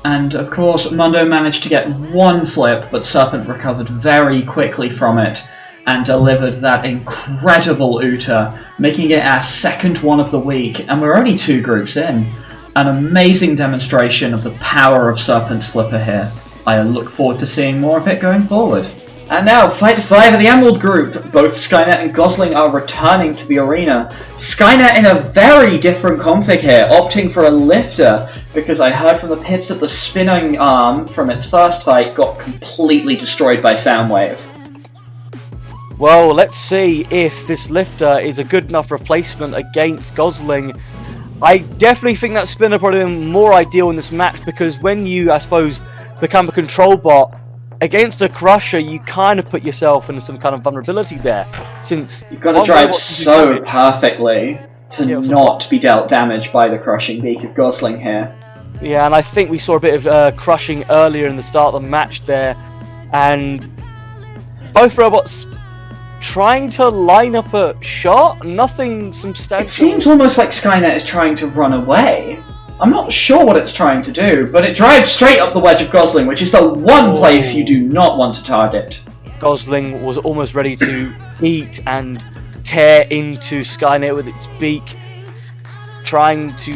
And of course, Mundo managed to get one flip, but Serpent recovered very quickly from it and delivered that incredible Uta, making it our second one of the week, and we're only 2 groups in. An amazing demonstration of the power of Serpent's flipper here. I look forward to seeing more of it going forward. And now, Fight 5 of the Emerald Group. Both Skynet and Gosling are returning to the arena. Skynet in a very different config here, opting for a lifter, because I heard from the pits that the spinning arm from its first fight got completely destroyed by Soundwave. Well, let's see if this lifter is a good enough replacement against Gosling. I definitely think that spinner probably been more ideal in this match, because when you, I suppose, become a control bot, against a Crusher, you kind of put yourself into some kind of vulnerability there, since you've got to drive so perfectly to not be dealt damage by the crushing beak of Gosling here. Yeah, and I think we saw a bit of crushing earlier in the start of the match there, and both robots trying to line up a shot, nothing substantial. It seems almost like Skynet is trying to run away. I'm not sure what it's trying to do, but it drives straight up the wedge of Gosling, which is the one place you do not want to target. Gosling was almost ready to eat and tear into Skynet with its beak, trying to...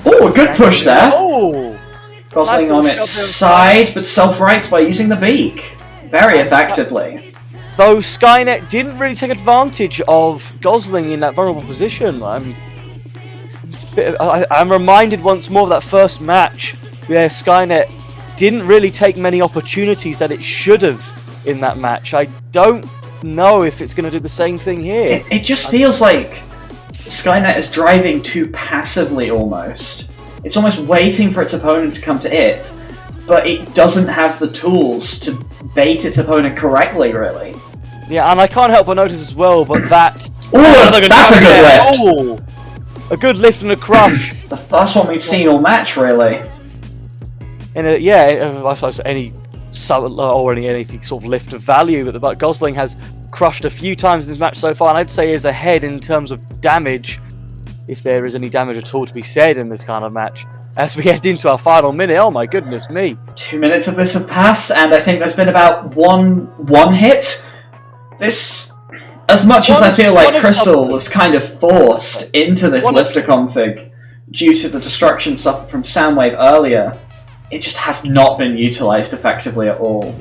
Oh, a good push there! Oh! Gosling on its side, but self-rights by using the beak. Very effectively. Though Skynet didn't really take advantage of Gosling in that vulnerable position. I'm reminded once more of that first match where Skynet didn't really take many opportunities that it should have in that match. I don't know if it's going to do the same thing here. It just feels like Skynet is driving too passively almost. It's almost waiting for its opponent to come to it, but it doesn't have the tools to bait its opponent correctly, really. Yeah, and I can't help but notice as well, but that... Oh, that's a good lift! Oh, a good lift and a crush. The first one we've seen all match, really. And I suppose anything sort of lift of value, but Gosling has crushed a few times in this match so far, and I'd say is ahead in terms of damage, if there is any damage at all to be said in this kind of match. As we head into our final minute, oh my goodness me. 2 minutes of this have passed, and I think there's been about one hit. This... As much as I feel like Crystal was kind of forced into this lifter config due to the destruction suffered from Soundwave earlier, it just has not been utilised effectively at all.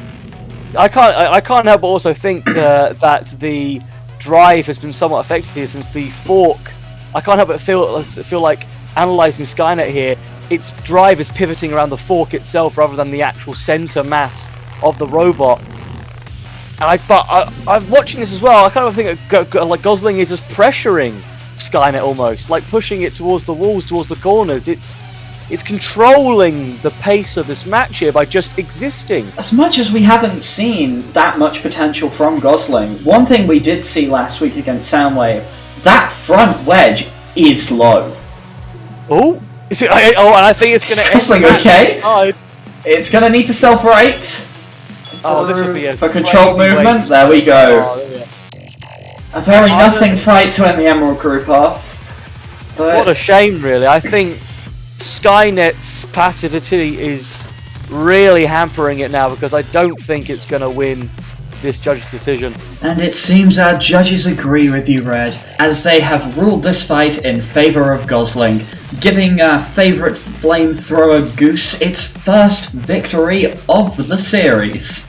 I can't help but also think that the drive has been somewhat affected here, since the fork... I can't help but feel like analysing Skynet here, its drive is pivoting around the fork itself rather than the actual centre mass of the robot. I'm watching this as well. I kind of think like Gosling is just pressuring Skynet almost, like pushing it towards the walls, towards the corners. It's controlling the pace of this match here by just existing. As much as we haven't seen that much potential from Gosling, one thing we did see last week against Soundwave, that front wedge is low. Oh, and I think it's going to end. Gosling okay? It's going to need to self-right. Oh, this would be for controlled movement. There we go. A very nothing fight to end the Emerald group off. But What a shame, really. I think Skynet's passivity is really hampering it now, because I don't think it's going to win this judge's decision. And it seems our judges agree with you, Red, as they have ruled this fight in favour of Gosling, giving our favourite flamethrower Goose its first victory of the series.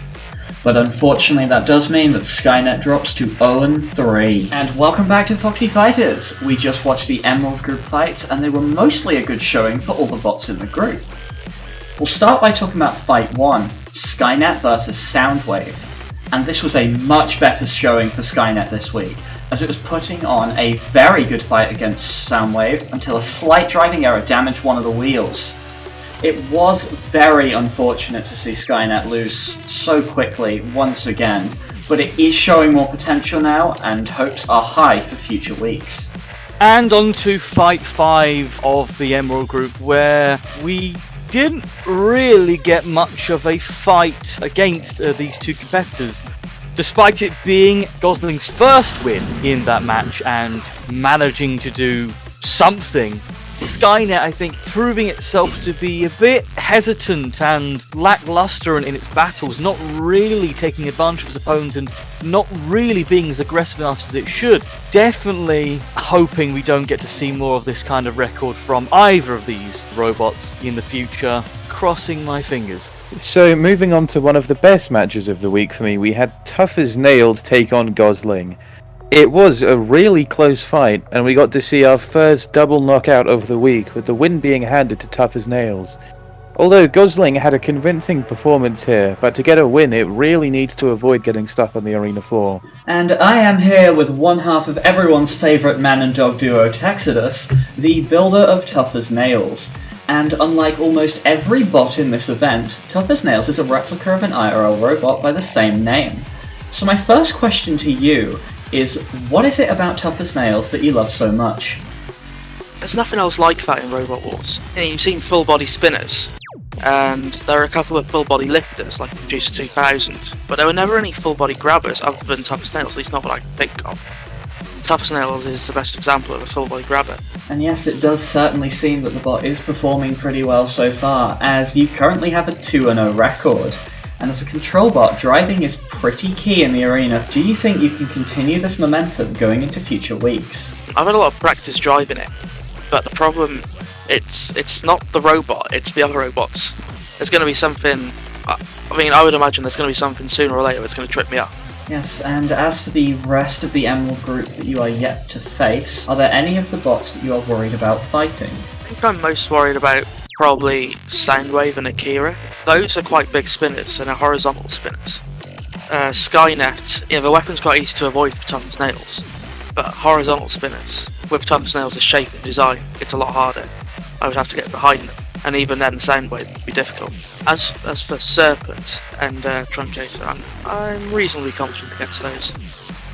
But unfortunately that does mean that Skynet drops to 0-3. And welcome back to Foxii Fighters. We just watched the Emerald group fights, and they were mostly a good showing for all the bots in the group. We'll start by talking about Fight 1, Skynet versus Soundwave. And this was a much better showing for Skynet this week, as it was putting on a very good fight against Soundwave until a slight driving error damaged one of the wheels. It was very unfortunate to see Skynet lose so quickly once again, but it is showing more potential now, and hopes are high for future weeks. And on to Fight 5 of the Emerald group, where we didn't really get much of a fight against these two competitors, despite it being Gosling's first win in that match and managing to do something. Skynet, I think, proving itself to be a bit hesitant and lackluster in its battles, not really taking advantage of its opponent and not really being as aggressive enough as it should. Definitely hoping we don't get to see more of this kind of record from either of these robots in the future. Crossing my fingers. So, moving on to one of the best matches of the week for me, we had Tough as Nails take on Gosling. It was a really close fight, and we got to see our first double knockout of the week, with the win being handed to Tough as Nails. Although Gosling had a convincing performance here, but to get a win it really needs to avoid getting stuck on the arena floor. And I am here with one half of everyone's favourite man and dog duo, Taxidus, the builder of Tough as Nails. And unlike almost every bot in this event, Tough as Nails is a replica of an IRL robot by the same name. So my first question to you is, what is it about Tough as Nails that you love so much? There's nothing else like that in Robot Wars. You've seen full body spinners, and there are a couple of full body lifters like Producer 2000, but there were never any full body grabbers other than Tough as Nails, at least not what I can think of. Tough as Nails is the best example of a full body grabber. And yes, it does certainly seem that the bot is performing pretty well so far, as you currently have a 2-0 record. And as a control bot, driving is pretty key in the arena. Do you think you can continue this momentum going into future weeks? I've had a lot of practice driving it, but the problem, it's not the robot, it's the other robots. There's going to be something, I would imagine there's going to be something sooner or later that's going to trip me up. Yes, and as for the rest of the Emerald group that you are yet to face, are there any of the bots that you are worried about fighting? I think I'm most worried about probably Soundwave and Akira. Those are quite big spinners and are horizontal spinners. Skynet, the weapon's quite easy to avoid with Tough as Nails, but horizontal spinners with Tough as Nails' shape and design, it's a lot harder. I would have to get behind them, and even then Soundwave would be difficult. As for Serpent and Truncator, I'm reasonably confident against those.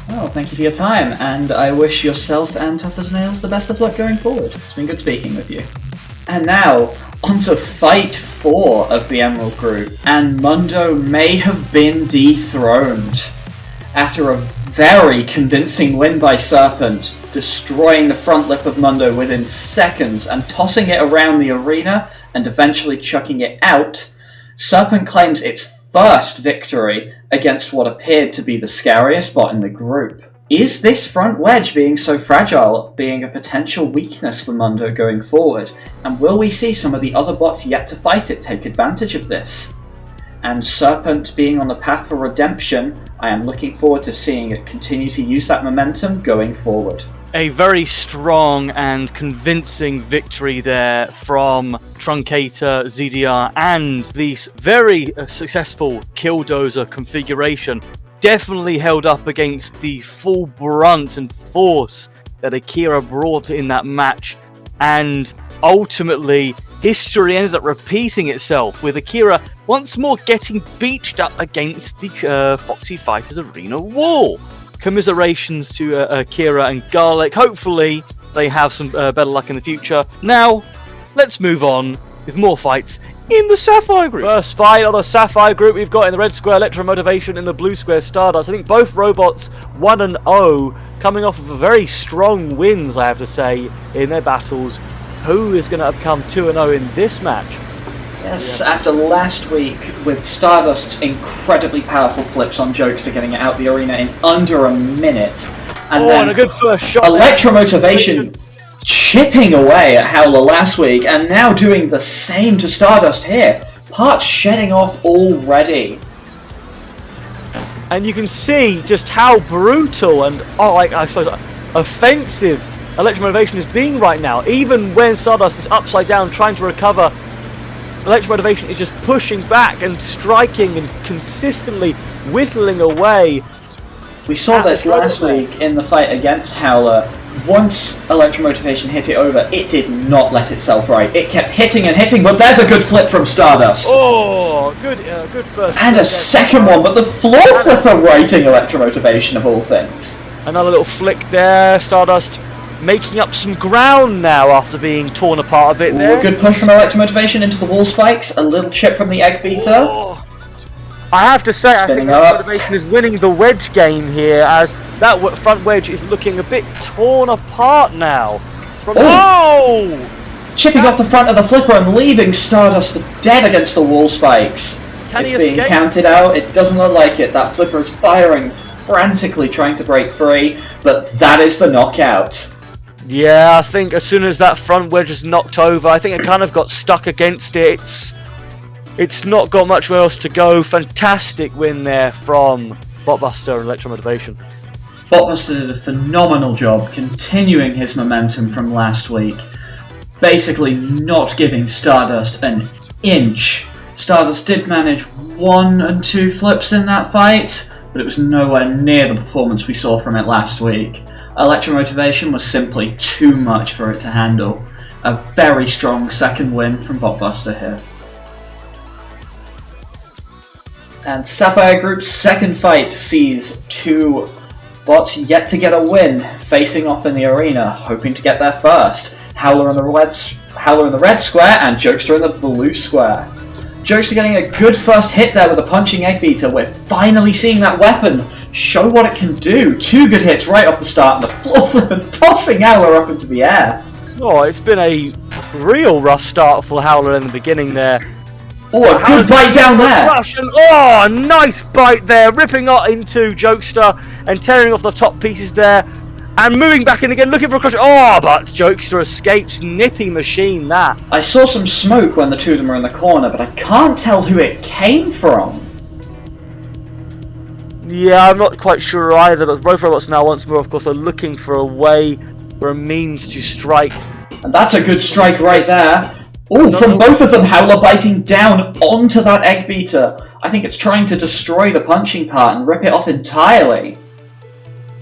Well, thank you for your time, and I wish yourself and Tough as Nails the best of luck going forward. It's been good speaking with you. And now, on to Fight 4 of the Emerald group, and Mundo may have been dethroned. After a very convincing win by Serpent, destroying the front lip of Mundo within seconds and tossing it around the arena and eventually chucking it out, Serpent claims its first victory against what appeared to be the scariest bot in the group. Is this front wedge being so fragile being a potential weakness for Mundo going forward? And will we see some of the other bots yet to fight it take advantage of this? And Serpent being on the path for redemption, I am looking forward to seeing it continue to use that momentum going forward. A very strong and convincing victory there from Truncator, ZDR, and this very successful Killdozer configuration. Definitely held up against the full brunt and force that Akira brought in that match, and ultimately history ended up repeating itself with Akira once more getting beached up against the Foxii Fighters arena wall. Commiserations to Akira and Garlic. Hopefully they have some better luck in the future. Now let's move on with more fights in the Sapphire group. First fight of the Sapphire group we've got in the red square Electromotivation, in the blue square Stardust. I think both robots 1-0, coming off of a very strong wins, I have to say, in their battles. Who is going to come 2-0 in this match? Yes, after last week with Stardust's incredibly powerful flips on Jokester getting it out the arena in under a minute. And then and a good first shot. Electromotivation chipping away at Howler last week, and now doing the same to Stardust here. Parts shedding off already. And you can see just how brutal and, I suppose, offensive Electromotivation is being right now. Even when Stardust is upside down trying to recover, Electromotivation is just pushing back and striking and consistently whittling away. We saw this last week in the fight against Howler. Once Electromotivation hit it over, it did not let itself right. It kept hitting and hitting, but there's a good flip from Stardust. Oh, good first. And a second one, but the floor flipper righting Electromotivation of all things. Another little flick there. Stardust making up some ground now after being torn apart a bit there. A good push from Electromotivation into the wall spikes. A little chip from the egg beater. Oh. I have to say, I think Electromotivation is winning the wedge game here, as that front wedge is looking a bit torn apart now. Chipping off the front of the flipper and leaving Stardust for dead against the wall spikes. It's being counted out. It doesn't look like it. That flipper is firing frantically, trying to break free, but that is the knockout. Yeah, I think as soon as that front wedge is knocked over, I think it kind of got stuck against it. It's not got much else to go. Fantastic win there from Botbuster and Electromotivation. Botbuster did a phenomenal job continuing his momentum from last week, basically not giving Stardust an inch. Stardust did manage 1 and 2 flips in that fight, but it was nowhere near the performance we saw from it last week. Electromotivation was simply too much for it to handle. A very strong second win from Botbuster here. And Sapphire Group's second fight sees two bots yet to get a win, facing off in the arena, hoping to get there first. Howler in the red square and Jokester in the blue square. Jokester getting a good first hit there with a punching egg beater. We're finally seeing that weapon show what it can do. 2 good hits right off the start, and the floor flip and tossing Howler up into the air. Oh, it's been a real rough start for Howler in the beginning there. Oh, a good bite down there! And, nice bite there, ripping into Jokester and tearing off the top pieces there, and moving back in again, looking for a crush. Oh, but Jokester escapes, nipping machine that. I saw some smoke when the two of them were in the corner, but I can't tell who it came from. Yeah, I'm not quite sure either, but both robots now once more, of course, are looking for a way, for a means to strike. And that's a good strike right there. Oh, from both of them, Howler biting down onto that egg beater. I think it's trying to destroy the punching part and rip it off entirely.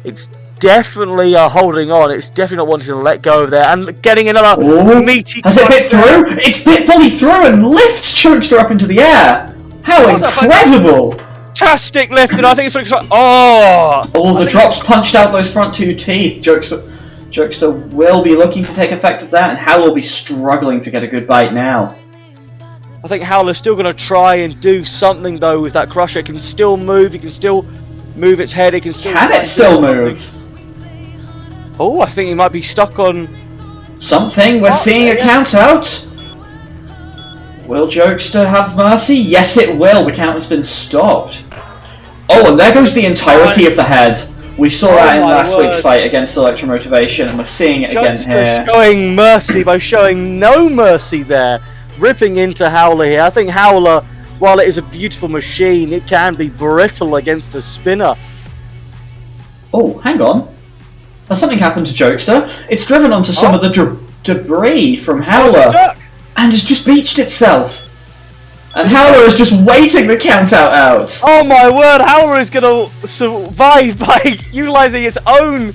It's definitely holding on. It's definitely not wanting to let go of there. And getting another meaty... Has it bit through? It's bit fully through and lifts Jokester up into the air. How incredible! Fantastic lift, and I think it's... the drops punched out those front 2 teeth. Jokester will be looking to take effect of that, and Howler will be struggling to get a good bite now. I think Howler's still going to try and do something, though, with that crusher. It can still move, it can still move its head, it can still... Can it still move? Oh, I think he might be stuck on... something, we're seeing a count out. Will Jokester have mercy? Yes, it will. The count has been stopped. Oh, and there goes the entirety of the head. We saw that in last week's fight against Electromotivation, and we're seeing it again here. Showing mercy by showing no mercy there, ripping into Howler here. I think Howler, while it is a beautiful machine, it can be brittle against a spinner. Oh, hang on. Has something happened to Jokester? It's driven onto some of the debris from Howler, and has just beached itself. And Howler is just waiting the count out. Oh my word, Howler is going to survive by utilising its own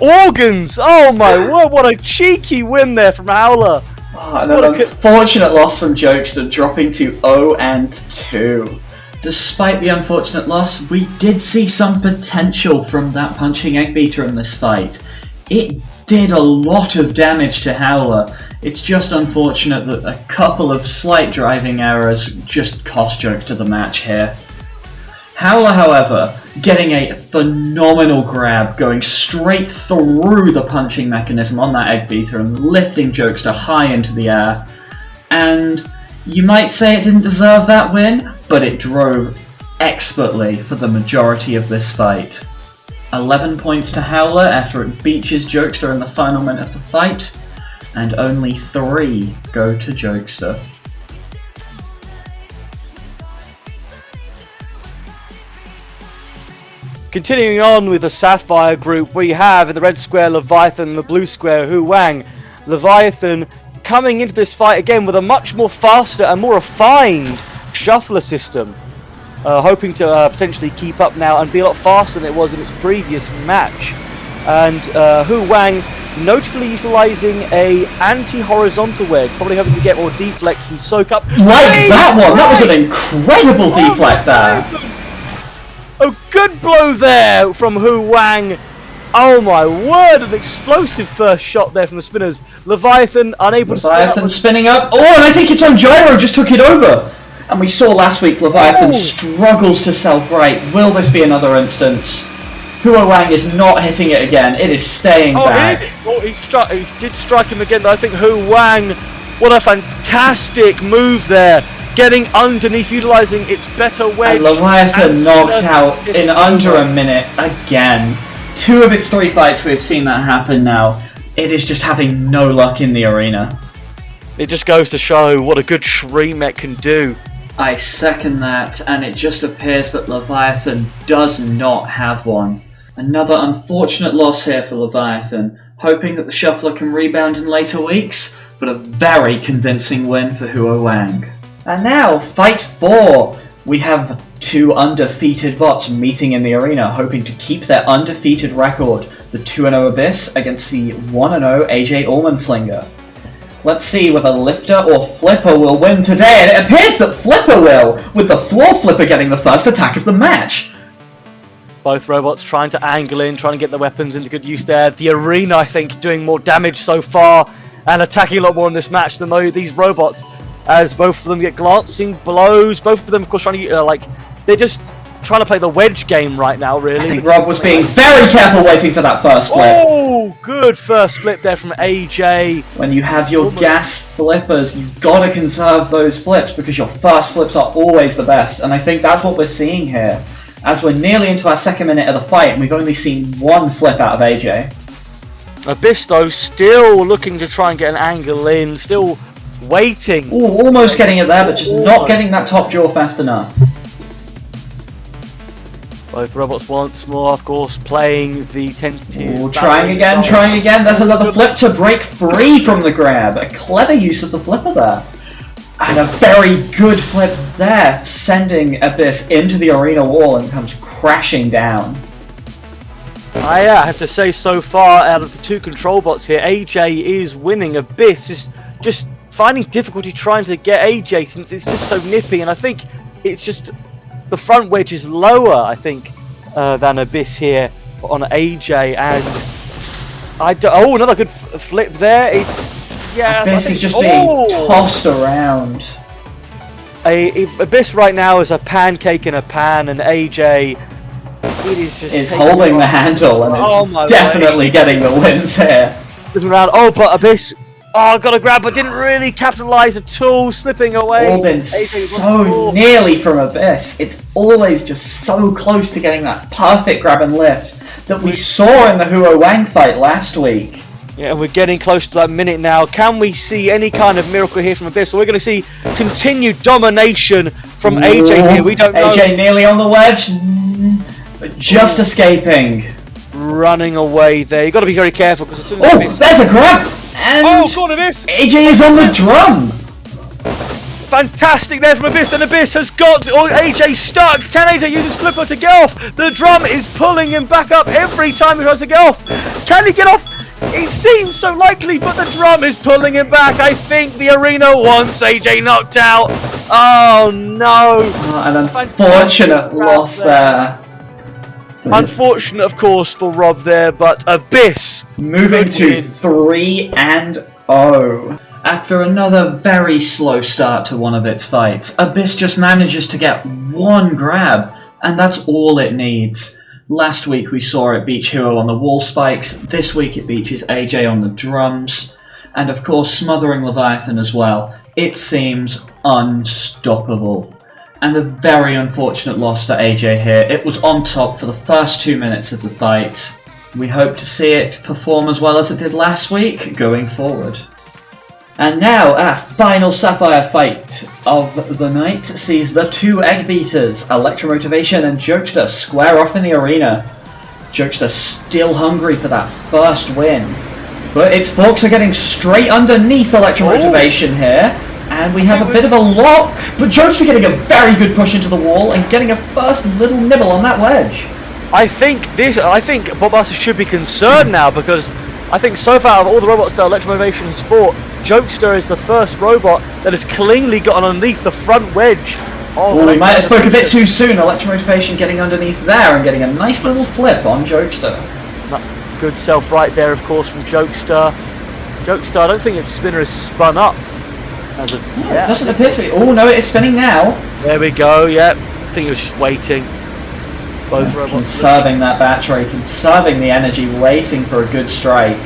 organs. Oh my word, what a cheeky win there from Howler. And an unfortunate loss from Jokester, dropping to 0-2. Despite the unfortunate loss, we did see some potential from that punching egg beater in this fight. It did a lot of damage to Howler. It's just unfortunate that a couple of slight driving errors just cost Jokester the match here. Howler, however, getting a phenomenal grab, going straight through the punching mechanism on that egg beater and lifting Jokester high into the air. And you might say it didn't deserve that win, but it drove expertly for the majority of this fight. 11 points to Howler after it beaches Jokester in the final minute of the fight, and only 3 go to Jokester. Continuing on with the Sapphire group, we have in the red square Leviathan and the blue square Hu Wang. Leviathan coming into this fight again with a much more faster and more refined shuffler system. Hoping to potentially keep up now and be a lot faster than it was in its previous match. And Hu Wang notably utilising a anti-horizontal wedge, probably hoping to get more deflects and soak up. Like that one! That was an incredible deflect there! A good blow there from Hu Wang. Oh my word, an explosive first shot there from the spinners. Leviathan unable to spin up. Leviathan spinning up. Oh, and I think its own gyro just took it over. And we saw last week Leviathan struggles to self-right. Will this be another instance? Hu Wang is not hitting it again. It is staying back. He did strike him again, though. I think Hu Wang, what a fantastic move there. Getting underneath, utilising its better wedge. And Leviathan knocked out in under a minute again. 2 of its 3 fights we've seen that happen now. It is just having no luck in the arena. It just goes to show what a good Shreemet can do. I second that, and it just appears that Leviathan does not have one. Another unfortunate loss here for Leviathan, hoping that the Shuffler can rebound in later weeks, but a very convincing win for Hu Wang. And now, Fight 4! We have 2 undefeated bots meeting in the arena, hoping to keep their undefeated record, the 2-0 Abyss against the 1-0 AJ Allmanflinger. Let's see whether Lifter or Flipper will win today, and it appears that Flipper will, with the floor Flipper getting the first attack of the match. Both robots trying to angle in, trying to get the weapons into good use there. The arena, I think, doing more damage so far, and attacking a lot more in this match than these robots, as both of them get glancing blows. Both of them, of course, trying to, they're just trying to play the wedge game right now, really. I think Rob was being very careful waiting for that first flip. Oh, good first flip there from AJ. When you have your gas flippers, you've got to conserve those flips because your first flips are always the best. And I think that's what we're seeing here. As we're nearly into our 2nd minute of the fight, and we've only seen 1 flip out of AJ. Abyss, though, still looking to try and get an angle in, still waiting. Ooh, almost getting it there, but just not getting that top jaw fast enough. Both robots once more, of course, playing the tentative. Ooh, trying again. There's another flip to break free from the grab. A clever use of the flipper there. And a very good flip there, sending Abyss into the arena wall and comes crashing down. I have to say, so far, out of the 2 control bots here, AJ is winning. Abyss is just finding difficulty trying to get AJ since it's just so nippy, and I think it's just the front wedge is lower, I think, than Abyss here on AJ, and another good flip there. Abyss is just being tossed around. Abyss right now is a pancake in a pan, and AJ is holding the handle and is definitely getting the wins here. Around. Oh, but Abyss. Oh, got a grab, but didn't really capitalise at all, slipping away. All been so nearly from Abyss. It's always just so close to getting that perfect grab and lift that we saw in the Hu Wang fight last week. Yeah, we're getting close to that minute now. Can we see any kind of miracle here from Abyss? So we're going to see continued domination from AJ here. We don't know. AJ nearly on the wedge, but just escaping. Running away there. You've got to be very careful because as soon as Abyss... there's a grab! And God, Abyss! AJ is on the drum! Fantastic there from Abyss, and Abyss has got AJ stuck. Can AJ use his flipper to get off? The drum is pulling him back up every time he tries to get off. Can he get off? It seems so likely, but the drum is pulling him back. I think the arena wants AJ knocked out. Oh no! An unfortunate loss there. Unfortunate, of course, for Rob there, but Abyss moving to 3-0. After another very slow start to one of its fights, Abyss just manages to get one grab, and that's all it needs. Last week we saw it beat Hero on the wall spikes, this week it beaches AJ on the drums, and of course smothering Leviathan as well. It seems unstoppable. And a very unfortunate loss for AJ here. It was on top for the first 2 minutes of the fight. We hope to see it perform as well as it did last week going forward. And now, our final Sapphire fight of the night sees the two egg beaters, Electromotivation and Jokester, square off in the arena. Jokester still hungry for that first win, but its forks are getting straight underneath Electromotivation here, and we have a bit of a lock, but Jokester getting a very good push into the wall and getting a first little nibble on that wedge. I think Botbuster should be concerned now, because I think so far of all the robots that Electromotivation has fought, Jokester is the first robot that has cleanly gotten underneath the front wedge. We might have spoke a bit too soon. Electromotivation getting underneath there and getting a nice little flip on Jokester. Good self right there, of course, from Jokester. Jokester, I don't think its spinner is spun up. It doesn't appear to be. Oh no, it is spinning now. There we go, yep. I think it was just waiting. Both robots conserving that battery, conserving the energy, waiting for a good strike.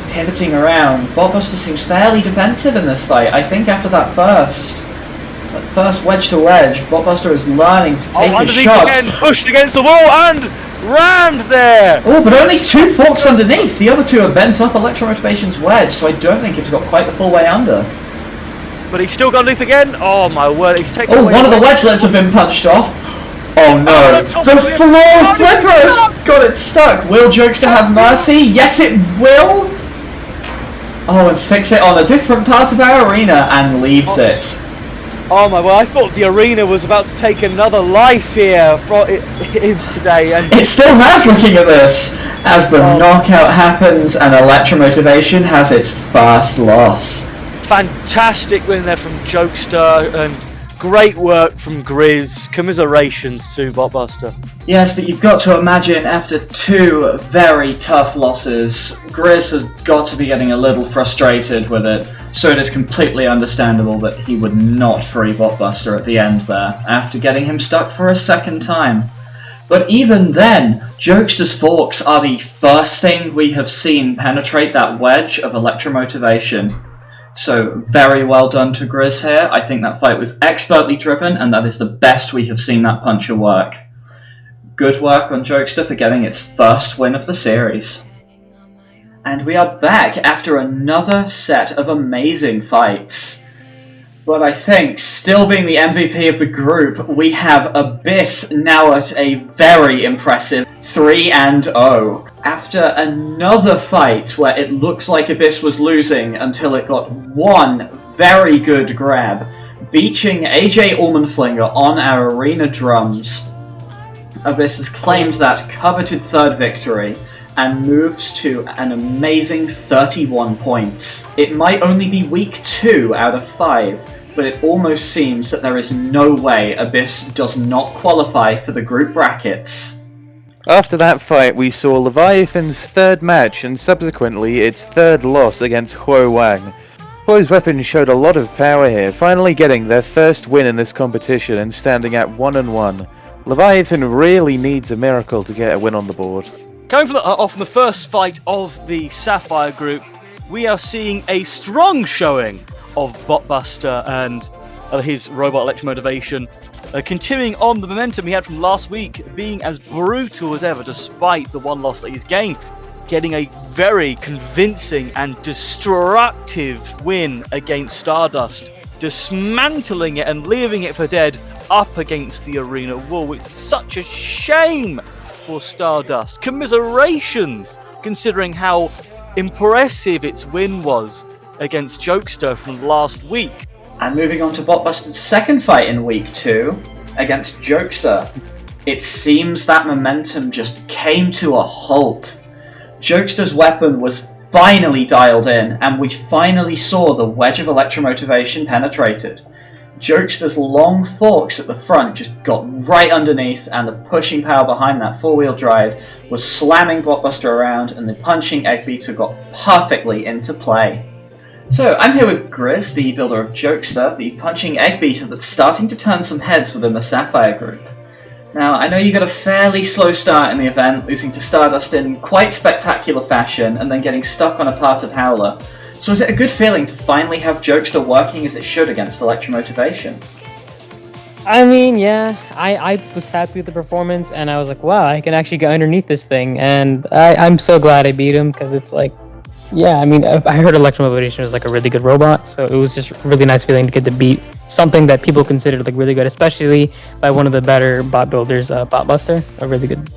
Pivoting around. Botbuster seems fairly defensive in this fight. I think after that first wedge to wedge, Botbuster is learning to take his shots. Again, pushed against the wall and rammed there! Oh, but only two forks underneath. The other two have bent up Electromotivation's wedge, so I don't think it's got quite the full way under. But he's still got underneath again. Oh my word, he's taken away. Oh, one of the wedgelets have been punched off. Oh no, the floor flipper's got it stuck. Will Jokester have mercy? Yes, it will. Oh, and sticks it on a different part of our arena and leaves it. Oh my word, I thought the arena was about to take another life here today. And it still has, looking at this, as the knockout happens and Electromotivation has its first loss. Fantastic win there from Jokester, and great work from Grizz. Commiserations to Botbuster. Yes, but you've got to imagine after two very tough losses, Grizz has got to be getting a little frustrated with it, so it is completely understandable that he would not free Botbuster at the end there, after getting him stuck for a second time. But even then, Jokester's forks are the first thing we have seen penetrate that wedge of Electromotivation. So, very well done to Grizz here. I think that fight was expertly driven, and that is the best we have seen that puncher work. Good work on Jokester for getting its first win of the series. And we are back after another set of amazing fights. But I think, still being the MVP of the group, we have Abyss now at a very impressive 3-0. After another fight where it looked like Abyss was losing until it got one very good grab, beaching AJ Allmanflinger on our arena drums, Abyss has claimed that coveted third victory and moves to an amazing 31 points. It might only be week 2 out of 5, but it almost seems that there is no way Abyss does not qualify for the group brackets. After that fight, we saw Leviathan's third match and subsequently its third loss against Huo Wang. Huo's weapons showed a lot of power here, finally getting their first win in this competition and standing at 1-1. Leviathan really needs a miracle to get a win on the board. Coming from off the first fight of the Sapphire group, we are seeing a strong showing of Botbuster and his robot Electromotivation, continuing on the momentum he had from last week, being as brutal as ever despite the one loss that he's gained, getting a very convincing and destructive win against Stardust, dismantling it and leaving it for dead up against the arena wall. It's such a shame for Stardust. Commiserations, considering how impressive its win was against Jokester from last week. And moving on to Botbuster's second fight in week 2 against Jokester, it seems that momentum just came to a halt. Jokester's weapon was finally dialed in, and we finally saw the wedge of Electromotivation penetrated. Jokester's long forks at the front just got right underneath, and the pushing power behind that four-wheel drive was slamming Botbuster around, and the punching egg beater got perfectly into play. So, I'm here with Grizz, the builder of Jokester, the punching egg beater that's starting to turn some heads within the Sapphire group. Now, I know you got a fairly slow start in the event, losing to Stardust in quite spectacular fashion, and then getting stuck on a part of Howler. So is it a good feeling to finally have Jokester working as it should against Electromotivation? I mean, yeah, I was happy with the performance, and I was like, wow, I can actually get underneath this thing, and I'm so glad I beat him, because it's like, yeah, I mean, I heard Electromotivation was like a really good robot, so it was just a really nice feeling to get to beat something that people considered like really good, especially by one of the better bot builders, Botbuster, a really good.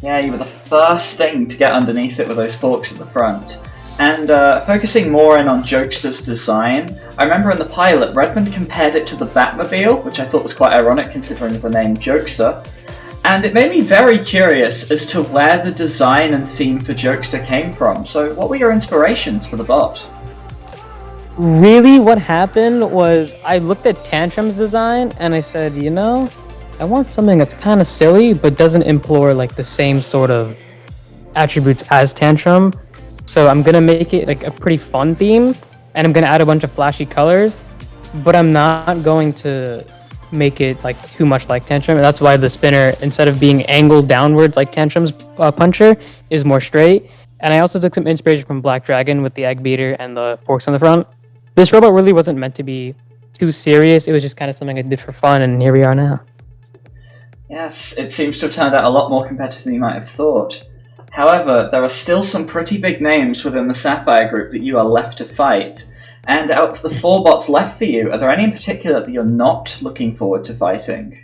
Yeah, you were the first thing to get underneath it with those forks at the front. And focusing more in on Jokester's design, I remember in the pilot, Redmond compared it to the Batmobile, which I thought was quite ironic considering the name Jokester. And it made me very curious as to where the design and theme for Jokester came from. So what were your inspirations for the bot? Really, what happened was I looked at Tantrum's design and I said, you know, I want something that's kind of silly but doesn't implore like the same sort of attributes as Tantrum. So I'm gonna make it like a pretty fun theme, and I'm gonna add a bunch of flashy colors, but I'm not going to make it like too much like Tantrum, and that's why the spinner, instead of being angled downwards like Tantrum's puncher, is more straight. And I also took some inspiration from Black Dragon with the egg beater and the forks on the front. This robot really wasn't meant to be too serious, it was just kind of something I did for fun, and here we are now. Yes, it seems to have turned out a lot more competitive than you might have thought. However, there are still some pretty big names within the Sapphire group that you are left to fight. And out of the 4 bots left for you, are there any in particular that you're not looking forward to fighting?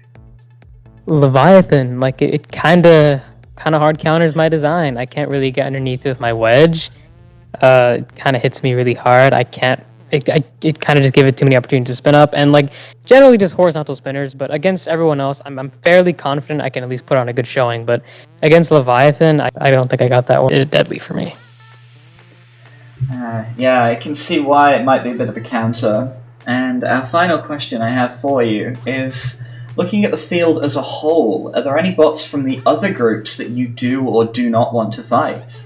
Leviathan, like it kind of hard counters my design. I can't really get underneath with my wedge. It kind of hits me really hard. I can't. It kind of just gives it too many opportunities to spin up, and like generally just horizontal spinners. But against everyone else, I'm fairly confident I can at least put on a good showing. But against Leviathan, I don't think I got that one. It's deadly for me. Yeah, I can see why it might be a bit of a counter. And our final question I have for you is, looking at the field as a whole, are there any bots from the other groups that you do or do not want to fight?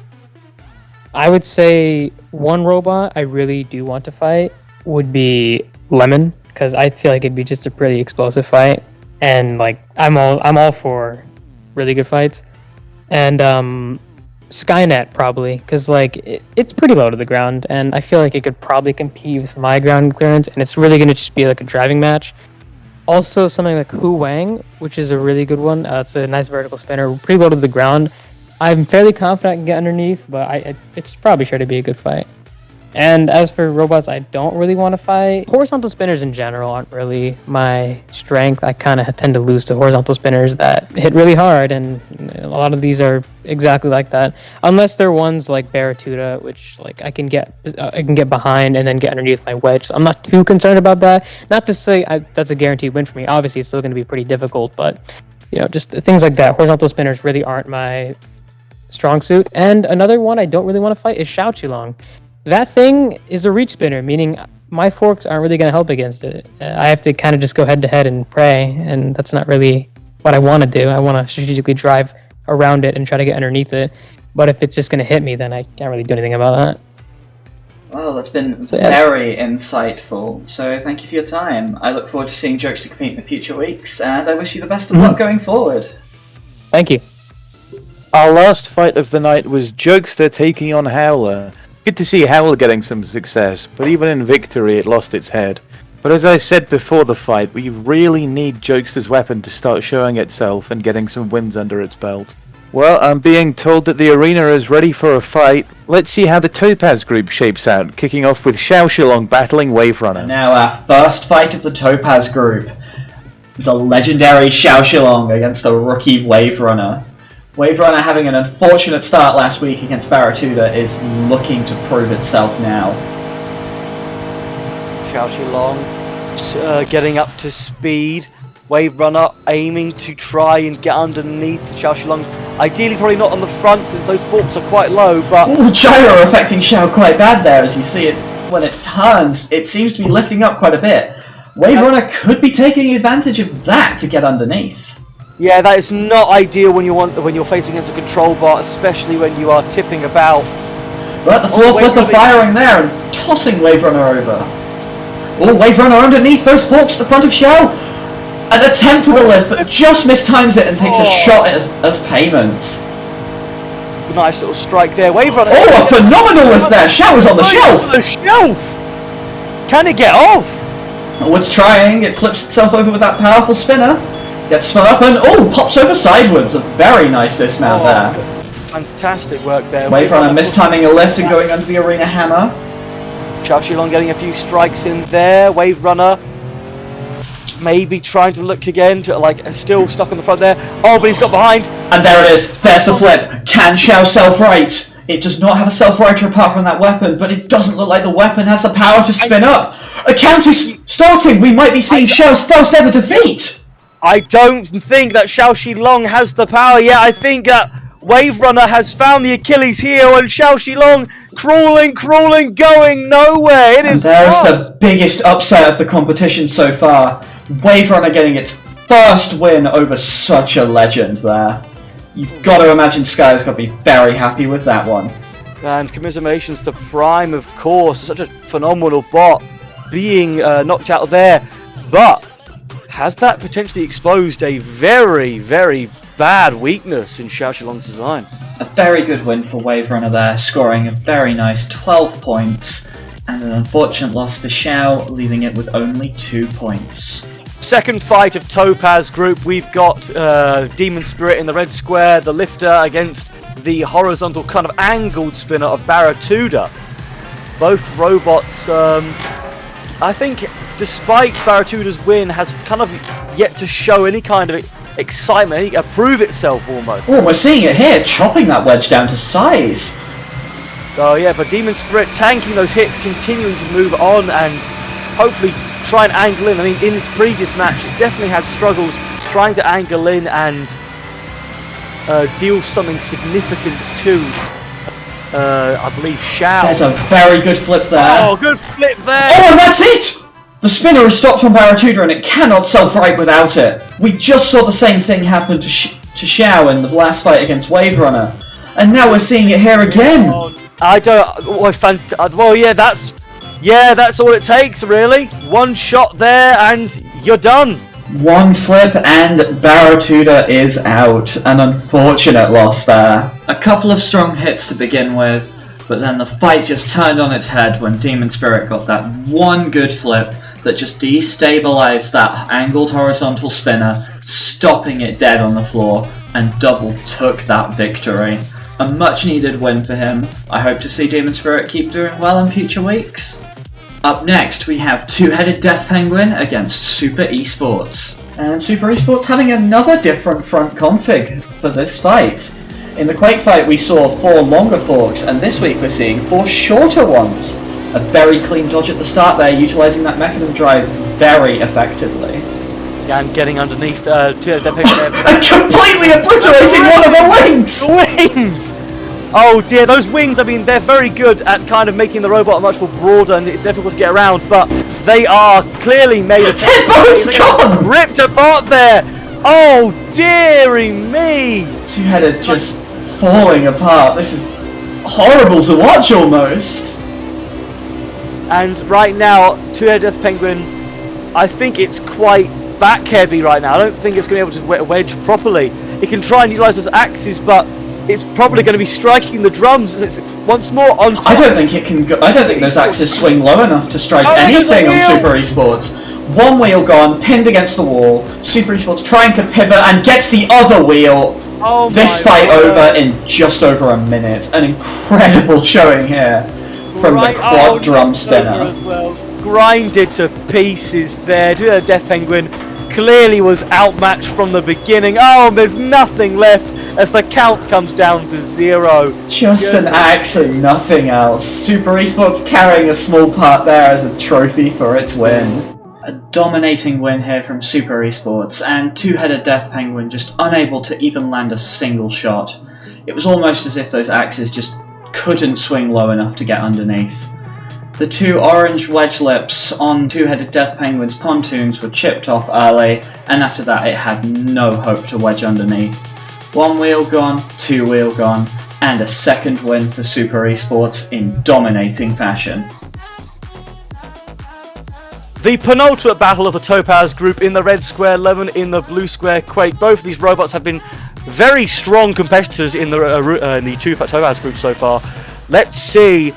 I would say one robot I really do want to fight would be Lemon, because I feel like it'd be just a pretty explosive fight, and like I'm all for really good fights. And Skynet probably, because like it's pretty low to the ground, and I feel like it could probably compete with my ground clearance, and it's really going to just be like a driving match. Also something like Hu Wang, which is a really good one. It's a nice vertical spinner, pretty low to the ground. I'm fairly confident I can get underneath, but it's probably sure to be a good fight. And as for robots I don't really want to fight, horizontal spinners in general aren't really my strength. I kind of tend to lose to horizontal spinners that hit really hard, and a lot of these are exactly like that. Unless they're ones like Barracuda, which like I can get behind and then get underneath my wedge. So I'm not too concerned about that. Not to say that's a guaranteed win for me. Obviously, it's still going to be pretty difficult, but you know, just things like that. Horizontal spinners really aren't my strong suit. And another one I don't really want to fight is Xiao Qilong. That thing is a reach spinner, meaning my forks aren't really going to help against it. I have to kind of just go head to head and pray, and that's not really what I want to do. I want to strategically drive around it and try to get underneath it. But if it's just going to hit me, then I can't really do anything about that. Well, that's been very insightful, so thank you for your time. I look forward to seeing Jokes to compete in the future weeks, and I wish you the best of luck going forward. Thank you. Our last fight of the night was Jokester taking on Howler. Good to see Howler getting some success, but even in victory it lost its head. But as I said before the fight, we really need Jokester's weapon to start showing itself and getting some wins under its belt. Well, I'm being told that the arena is ready for a fight. Let's see how the Topaz group shapes out, kicking off with Xiao Qilong battling Wave Runner. Now our first fight of the Topaz group. The legendary Xiao Qilong against the rookie Wave Runner. Wave Runner, having an unfortunate start last week against Barracuda, is looking to prove itself now. Xiao Qilong getting up to speed. Wave Runner aiming to try and get underneath Xiao Qilong. Ideally probably not on the front since those forks are quite low, but... Ooh, gyro affecting Xiao quite bad there, as you see it. When it turns, it seems to be lifting up quite a bit. Wave Runner could be taking advantage of that to get underneath. Yeah, that is not ideal when you're facing against a control bot, especially when you are tipping about. But the floor flipper Runner. firing there and tossing Wave Runner over. Oh, Wave Runner underneath those forks at the front of Xiao. An attempt to the lift, but just mistimes it and takes a shot as payment. Nice little strike there. Wave Runner. Oh, a phenomenal lift there. Xiao is on the shelf. The shelf. Can it get off? Wood's trying. It flips itself over with that powerful spinner. Gets spun up and pops over sidewards. A very nice dismount there. Fantastic work there. Wave Runner mistiming a lift and going under the arena hammer. Xiaoxilong getting a few strikes in there. Wave Runner maybe trying to look again, still stuck on the front there. Oh, but he's got behind. And there it is. There's the flip. Can Xiao self-right? It does not have a self-righter apart from that weapon, but it doesn't look like the weapon has the power to spin up. A counter starting. We might be seeing Xiao's first ever defeat. I don't think that Xiaoxilong has the power yet. I think that Wave Runner has found the Achilles heel, and Xiaoxilong crawling, going nowhere. It is there's fast. the biggest upset of the competition so far. Wave Runner getting its first win over such a legend there. You've got to imagine Sky's got to be very happy with that one. And commiserations to Prime, of course. Such a phenomenal bot being knocked out there. But has that potentially exposed a very, very bad weakness in Xiaoxilong's design? A very good win for Wave Runner there, scoring a very nice 12 points. And an unfortunate loss for Xiao, leaving it with only 2 points. Second fight of Topaz group, we've got Demon Spirit in the red square, the lifter against the horizontal kind of angled spinner of Baratuda. Both robots, I think, despite Baratuda's win, has kind of yet to show any kind of excitement, prove itself almost. Oh, we're seeing it here, chopping that wedge down to size. Oh yeah, but Demon Spirit tanking those hits, continuing to move on and hopefully try and angle in. I mean, in its previous match, it definitely had struggles trying to angle in and deal something significant to, I believe, Xiao. There's a very good flip there. Oh, good flip there! Oh, and that's it! The spinner is stopped from Baratuda and it cannot self-right without it. We just saw the same thing happen to Xiao in the last fight against Wave Runner. And now we're seeing it here again. I don't... Well, yeah, that's all it takes, really. One shot there and you're done. One flip and Baratuda is out. An unfortunate loss there. A couple of strong hits to begin with, but then the fight just turned on its head when Demon Spirit got that one good flip that just destabilized that angled horizontal spinner, stopping it dead on the floor, and double took that victory. A much needed win for him. I hope to see Demon Spirit keep doing well in future weeks. Up next, we have Two-Headed Death Penguin against Super Esports. And Super Esports having another different front config for this fight. In the Quake fight, we saw 4 longer forks, and this week we're seeing 4 shorter ones. A very clean dodge at the start there, utilising that mechanism drive very effectively. And getting underneath Two-Headed Death Penguin there. And completely obliterating one of the wings! The wings! Oh dear, those wings, I mean, they're very good at kind of making the robot much more broader and difficult to get around, but they are clearly made of... They're both gone! Ripped apart there! Oh, dearie me! Two-Headed just falling apart. This is horrible to watch almost. And right now, Two-Headed Death Penguin, I think it's quite back heavy right now. I don't think it's going to be able to wedge properly. It can try and utilise those axes, but it's probably going to be striking the drums it's once more on top. I don't think it can go, I don't think those axes swing low enough to strike anything on Super Esports. One wheel gone, pinned against the wall. Super Esports trying to pivot and gets the other wheel. Oh this fight over in just over a minute. An incredible showing here from the quad drum spinner. As well. Grinded to pieces there. Death Penguin clearly was outmatched from the beginning. Oh, there's nothing left as the count comes down to 0. Just an axe and nothing else. Super Esports carrying a small part there as a trophy for its win. A dominating win here from Super Esports, and Two-Headed Death Penguin just unable to even land a single shot. It was almost as if those axes just couldn't swing low enough to get underneath. The 2 orange wedge lips on Two-Headed Death Penguin's pontoons were chipped off early, and after that it had no hope to wedge underneath. 1 wheel gone, 2 wheel gone, and a second win for Super Esports in dominating fashion. The penultimate battle of the Topaz group, in the red square Lemon, in the blue square Quake. Both of these robots have been very strong competitors in the Topaz group so far. Let's see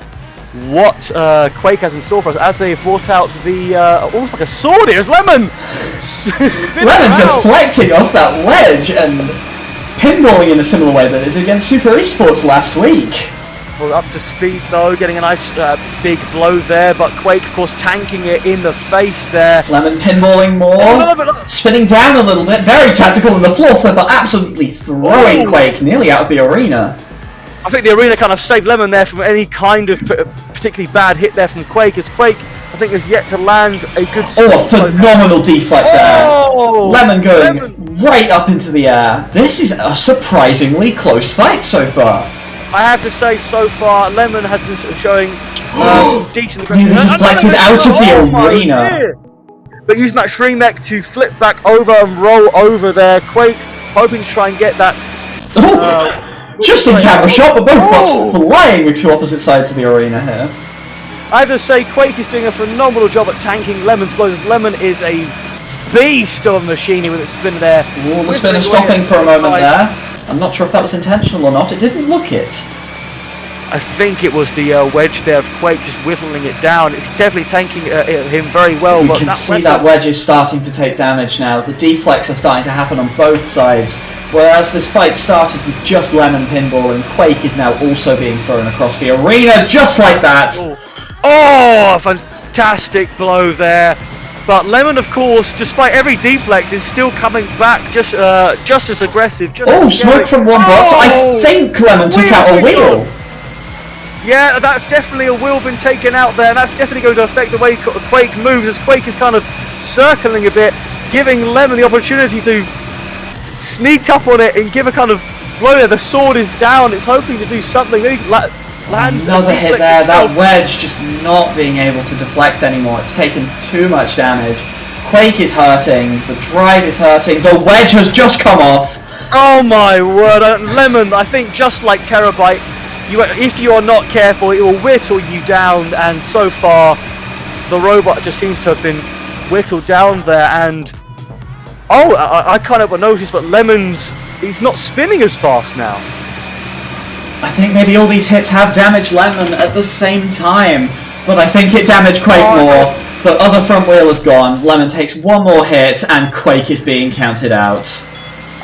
what Quake has in store for us as they've brought out the almost like a sword here. It's Lemon! Lemon deflecting off that wedge and pinballing in a similar way that it did against Super Esports last week. Well, up to speed though, getting a nice big blow there, but Quake of course tanking it in the face there. Lemon pinballing more, spinning down a little bit, very tactical in the floor flipper, absolutely throwing Quake nearly out of the arena. I think the arena kind of saved Lemon there from any kind of particularly bad hit there from Quake, as Quake, I think, has yet to land a good... Oh, a phenomenal deflect there. Lemon going right up into the air. This is a surprisingly close fight so far. I have to say, so far, Lemon has been showing some decent aggression. Nearly deflected out of the arena. But using that Shring Neck to flip back over and roll over there. Quake hoping to try and get that... just in camera shot, but both bots flying with two opposite sides of the arena here. I have to say, Quake is doing a phenomenal job at tanking Lemon's blows, as Lemon is a beast of a machine with its spinner there. Ooh, the spinner stopping for a moment there. I'm not sure if that was intentional or not. It didn't look it. I think it was the wedge there of Quake just whittling it down. It's definitely tanking him very well. We can see that wedge is starting to take damage now. The deflects are starting to happen on both sides. Whereas this fight started with just Lemon pinball, and Quake is now also being thrown across the arena, just like that. Oh, a fantastic blow there. But Lemon, of course, despite every deflect, is still coming back just as aggressive. Smoke from one bot. I think Lemon took out a wheel. Yeah, that's definitely a wheel been taken out there, and that's definitely going to affect the way Quake moves, as Quake is kind of circling a bit, giving Lemon the opportunity to sneak up on it and give a kind of blow there. The sword is down, it's hoping to do something, maybe land another hit there, itself. That wedge just not being able to deflect anymore. It's taken too much damage. Quake is hurting, the drive is hurting, the wedge has just come off. Oh my word, Lemon, I think just like Terabyte, if you are not careful, it will whittle you down, and so far the robot just seems to have been whittled down there. And I can't help but notice, but he's not spinning as fast now. I think maybe all these hits have damaged Lemon at the same time, but I think it damaged Quake more. The other front wheel is gone, Lemon takes one more hit, and Quake is being counted out.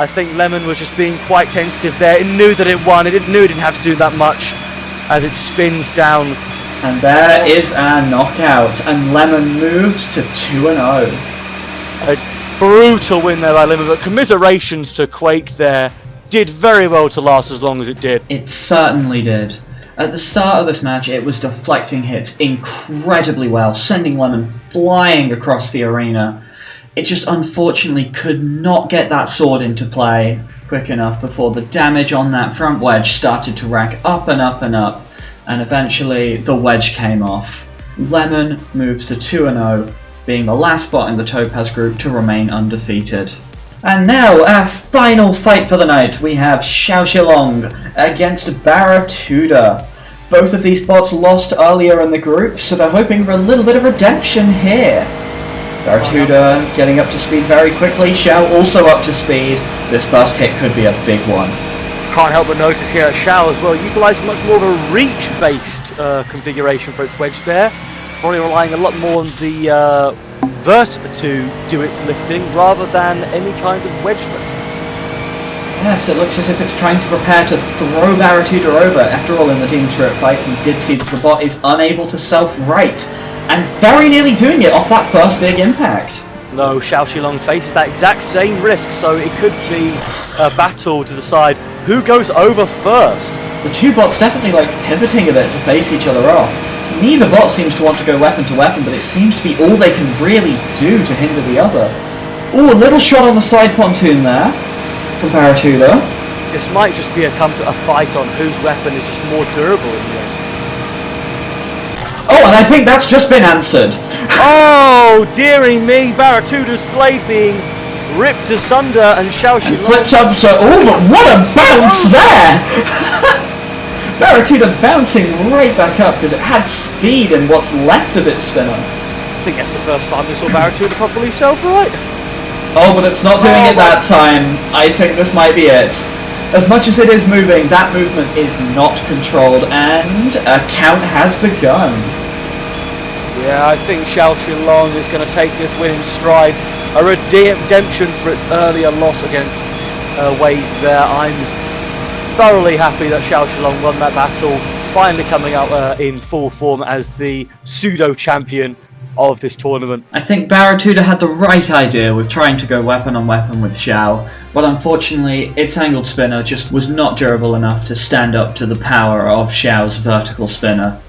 I think Lemon was just being quite tentative there. It knew that it won, it knew it didn't have to do that much as it spins down. And there is a knockout, and Lemon moves to 2-0. A brutal win there by Lemon, but commiserations to Quake there. Did very well to last as long as it did. It certainly did. At the start of this match, it was deflecting hits incredibly well, sending Lemon flying across the arena. It just unfortunately could not get that sword into play quick enough before the damage on that front wedge started to rack up and up and up, and eventually the wedge came off. Lemon moves to 2-0, being the last bot in the Topaz group to remain undefeated. And now, our final fight for the night, we have Xiaoxilong against Baratuda. Both of these bots lost earlier in the group, so they're hoping for a little bit of redemption here. Baratuda getting up to speed very quickly, Xiao also up to speed. This first hit could be a big one. Can't help but notice here at Xiao as well, utilising much more of a reach-based configuration for its wedge there. Probably relying a lot more on the vert to do its lifting rather than any kind of wedge lift. Yes, it looks as if it's trying to prepare to throw Baratuda over. After all, in the Demon Spirit fight, we did see that the bot is unable to self-right, and very nearly doing it off that first big impact. No, Xiaoxilong faces that exact same risk, so it could be a battle to decide who goes over first. The two bots definitely pivoting a bit to face each other off. Neither bot seems to want to go weapon to weapon, but it seems to be all they can really do to hinder the other. Ooh, a little shot on the side pontoon there from Baratuda. This might just be a fight on whose weapon is just more durable in the end. Oh, and I think that's just been answered. Oh, dearie me, Baratuda's blade being ripped asunder and Xiaoxilong flipped up, so... Oh, but what a bounce there! Baratuda bouncing right back up because it had speed in what's left of its spinner. I think that's the first time we saw Baratuda properly self-right. Oh, but it's not doing it that time. I think this might be it. As much as it is moving, that movement is not controlled, and a count has begun. Yeah, I think Xiao Shilong is going to take this win in stride. A redemption for its earlier loss against Wave there. I'm thoroughly happy that Xiao Shilong won that battle, finally coming out in full form as the pseudo-champion of this tournament. I think Baratuda had the right idea with trying to go weapon on weapon with Xiao, but unfortunately its angled spinner just was not durable enough to stand up to the power of Xiao's vertical spinner.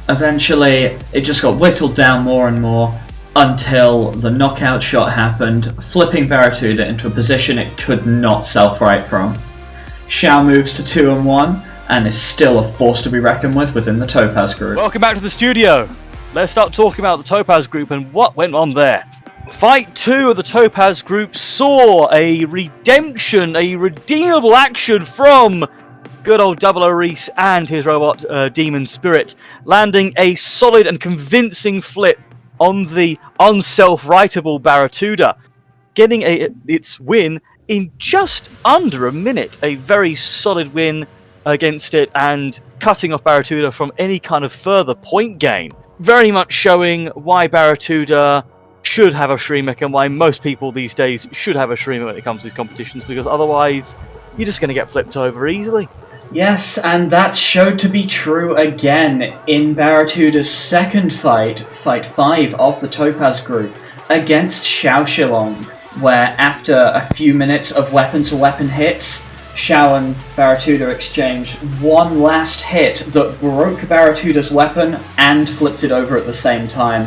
Eventually, it just got whittled down more and more until the knockout shot happened, flipping Baratuda into a position it could not self-right from. Xiao moves to 2-1 and is still a force to be reckoned with within the Topaz group. Welcome back to the studio. Let's start talking about the Topaz group and what went on there. Fight 2 of the Topaz group saw a redemption, a redeemable action from good old Double O Reese and his robot Demon Spirit, landing a solid and convincing flip on the unself-rightable Baratuda, getting its win in just under a minute. A very solid win against it and cutting off Baratuda from any kind of further point gain. Very much showing why Baratuda should have a Shreemek and why most people these days should have a Shreemek when it comes to these competitions, because otherwise you're just going to get flipped over easily. Yes, and that showed to be true again in Baratuda's second fight, Fight 5 of the Topaz group, against Xiao Shilong, where after a few minutes of weapon-to-weapon hits, Xiao and Baratuda exchanged one last hit that broke Baratuda's weapon and flipped it over at the same time,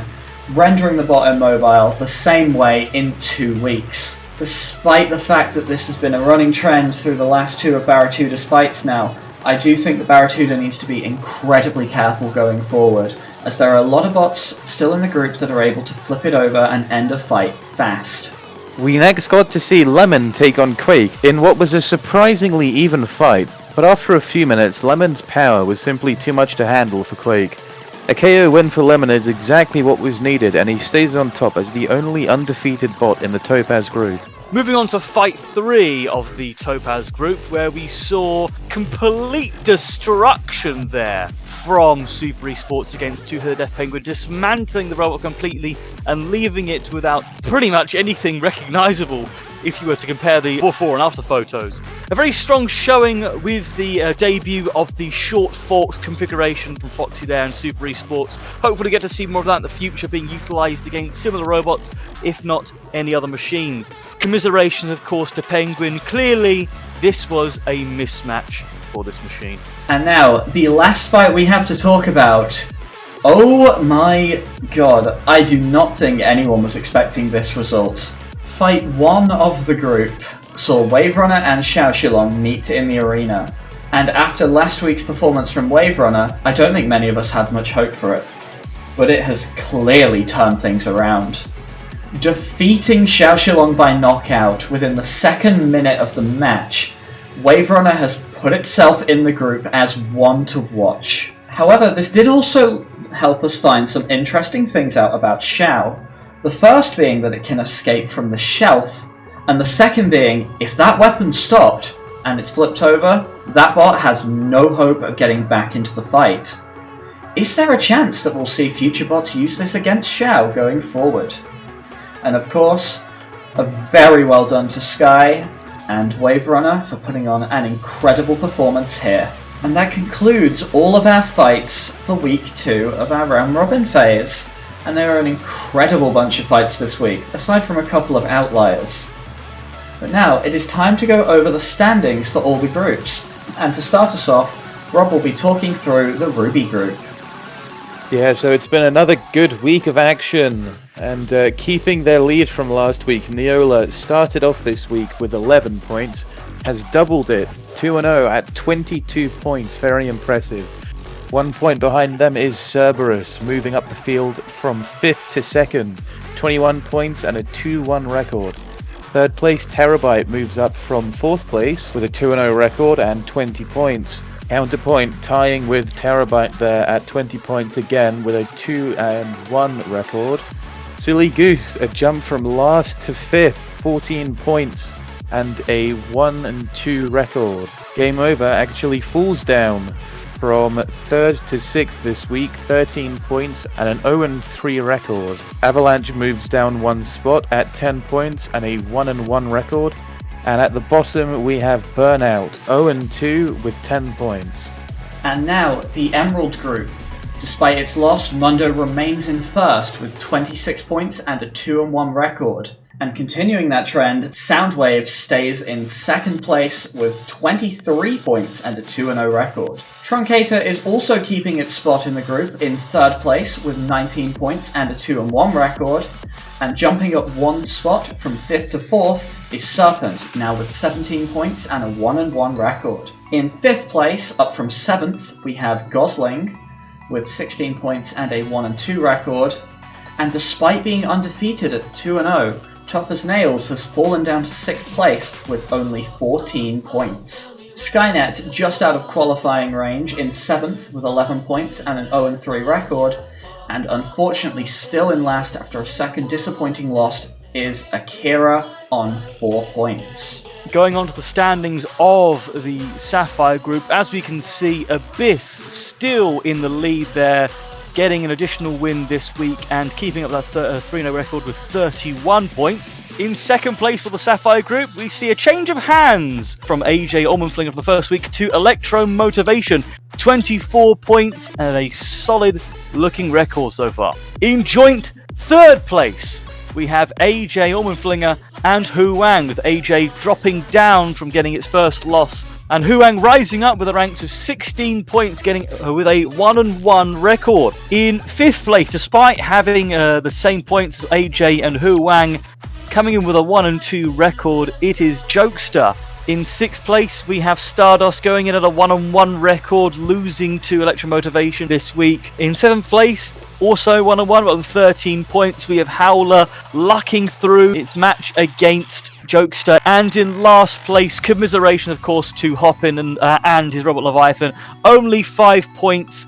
rendering the bot immobile the same way in 2 weeks. Despite the fact that this has been a running trend through the last 2 of Baratuda's fights now, I do think that Baratuda needs to be incredibly careful going forward, as there are a lot of bots still in the groups that are able to flip it over and end a fight fast. We next got to see Lemon take on Quake in what was a surprisingly even fight, but after a few minutes, Lemon's power was simply too much to handle for Quake. A KO win for Lemon is exactly what was needed, and he stays on top as the only undefeated bot in the Topaz group. Moving on to Fight 3 of the Topaz group, where we saw complete destruction there from Super Esports against Two-Headed Death Penguin, dismantling the robot completely and leaving it without pretty much anything recognisable if you were to compare the before and after photos. A very strong showing with the debut of the short fork configuration from Foxii there and Super Esports. Hopefully get to see more of that in the future being utilised against similar robots, if not any other machines. Commiserations, of course, to Penguin. Clearly, this was a mismatch for this machine. And now, the last fight we have to talk about. Oh my god, I do not think anyone was expecting this result. Fight 1 of the group saw Wave Runner and Xiao Shilong meet in the arena, and after last week's performance from Wave Runner, I don't think many of us had much hope for it. But it has clearly turned things around. Defeating Xiao Shilong by knockout within the second minute of the match, Wave Runner has put itself in the group as one to watch. However, this did also help us find some interesting things out about Xiao. The first being that it can escape from the shelf, and the second being, if that weapon stopped and it's flipped over, that bot has no hope of getting back into the fight. Is there a chance that we'll see future bots use this against Xiao going forward? And of course, a very well done to Sky and Wave Runner for putting on an incredible performance here. And that concludes all of our fights for week 2 of our round robin phase. And there are an incredible bunch of fights this week, aside from a couple of outliers. But now, it is time to go over the standings for all the groups. And to start us off, Rob will be talking through the Ruby group. Yeah, so it's been another good week of action, and keeping their lead from last week, Neola started off this week with 11 points, has doubled it, 2-0 at 22 points, very impressive. 1 point behind them is Cerberus, moving up the field from 5th to 2nd, 21 points and a 2-1 record. Third place Terabyte moves up from 4th place with a 2-0 record and 20 points. Counterpoint tying with Terabyte there at 20 points again with a 2-1 record. Silly Goose, a jump from last to 5th, 14 points and a 1-2 record. Game Over actually falls down from 3rd to 6th this week, 13 points and an 0-3 record. Avalanche moves down 1 spot at 10 points and a 1-1 record. And at the bottom we have Burnout, 0-2 with 10 points. And now, the Emerald Group. Despite its loss, Mundo remains in first with 26 points and a 2-1 record. And continuing that trend, Soundwave stays in second place with 23 points and a 2-0 record. Truncator is also keeping its spot in the group in third place with 19 points and a 2-1 record. And jumping up 1 spot from 5th to 4th is Serpent, now with 17 points and a 1-1 record. In 5th place, up from 7th, we have Gosling with 16 points and a 1-2 record. And despite being undefeated at 2-0, Tough as Nails has fallen down to 6th place with only 14 points. Skynet just out of qualifying range in 7th with 11 points and an 0-3 record, and unfortunately still in last after a second disappointing loss is Akira on 4 points. Going on to the standings of the Sapphire group, as we can see, Abyss still in the lead there, getting an additional win this week and keeping up that 3-0 record with 31 points. In second place for the Sapphire group, we see a change of hands from AJ Almondflinger for the first week to Electro Motivation, 24 points and a solid looking record so far. In joint third place, we have AJ Almondflinger and Hu Wang, with AJ dropping down from getting its first loss, and Hu Wang rising up with a rank to 16 points, getting with a 1-1 record. In 5th place, despite having the same points as AJ and Hu Wang, coming in with a 1-2 record, it is Jokester. In 6th place, we have Stardust going in at a 1-1 record, losing to Electromotivation this week. In 7th place, also 1-1, but with 13 points, we have Howler lucking through its match against Jokester. And in last place, commiseration, of course, to Hoppin and his Robot Leviathan. Only 5 points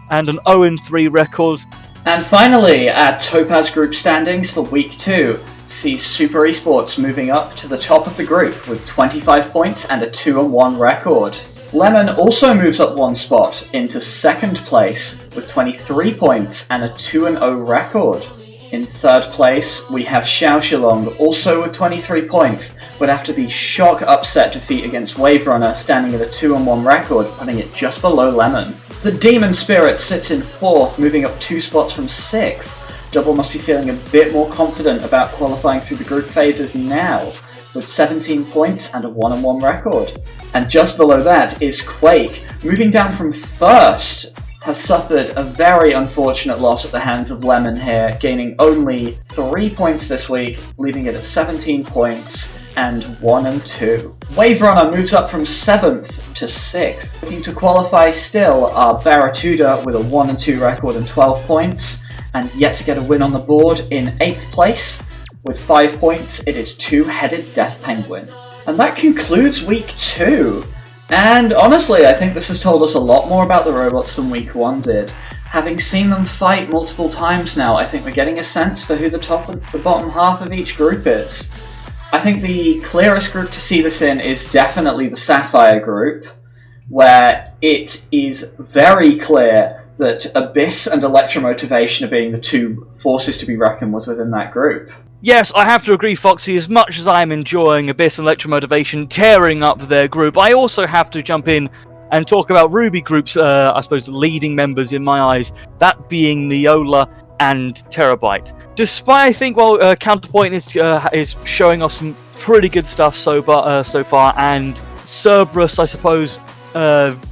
and an 0-3 record. And finally, at Topaz Group standings for Week 2, see Super Esports moving up to the top of the group with 25 points and a 2-1 record. Lemon also moves up 1 spot into second place with 23 points and a 2-0 record. In third place, we have Xiaoxilong, also with 23 points, but after the shock upset defeat against Wave Runner, standing at a 2-1 record, putting it just below Lemon. The Demon Spirit sits in 4th, moving up 2 spots from 6th. Double must be feeling a bit more confident about qualifying through the group phases now, with 17 points and a 1-1 record. And just below that is Quake, moving down from 1st, has suffered a very unfortunate loss at the hands of Lemon here, gaining only 3 points this week, leaving it at 17 points and 1-2. Wave Runner moves up from 7th to 6th. Looking to qualify still are Baratuda with a 1-2 record and 12 points, and yet to get a win on the board in 8th place. With 5 points, it is Two-Headed Death Penguin. And that concludes Week 2. And honestly, I think this has told us a lot more about the robots than Week 1 did. Having seen them fight multiple times now, I think we're getting a sense for who the top and the bottom half of each group is. I think the clearest group to see this in is definitely the Sapphire group, where it is very clear that Abyss and Electromotivation are being the two forces to be reckoned with within that group. Yes, I have to agree, Foxy. As much as I'm enjoying Abyss and Electromotivation tearing up their group, I also have to jump in and talk about Ruby Group's, I suppose, leading members in my eyes, that being Neola and Terabyte. Despite, I think, Counterpoint is showing us some pretty good stuff so far, and Cerberus, I suppose,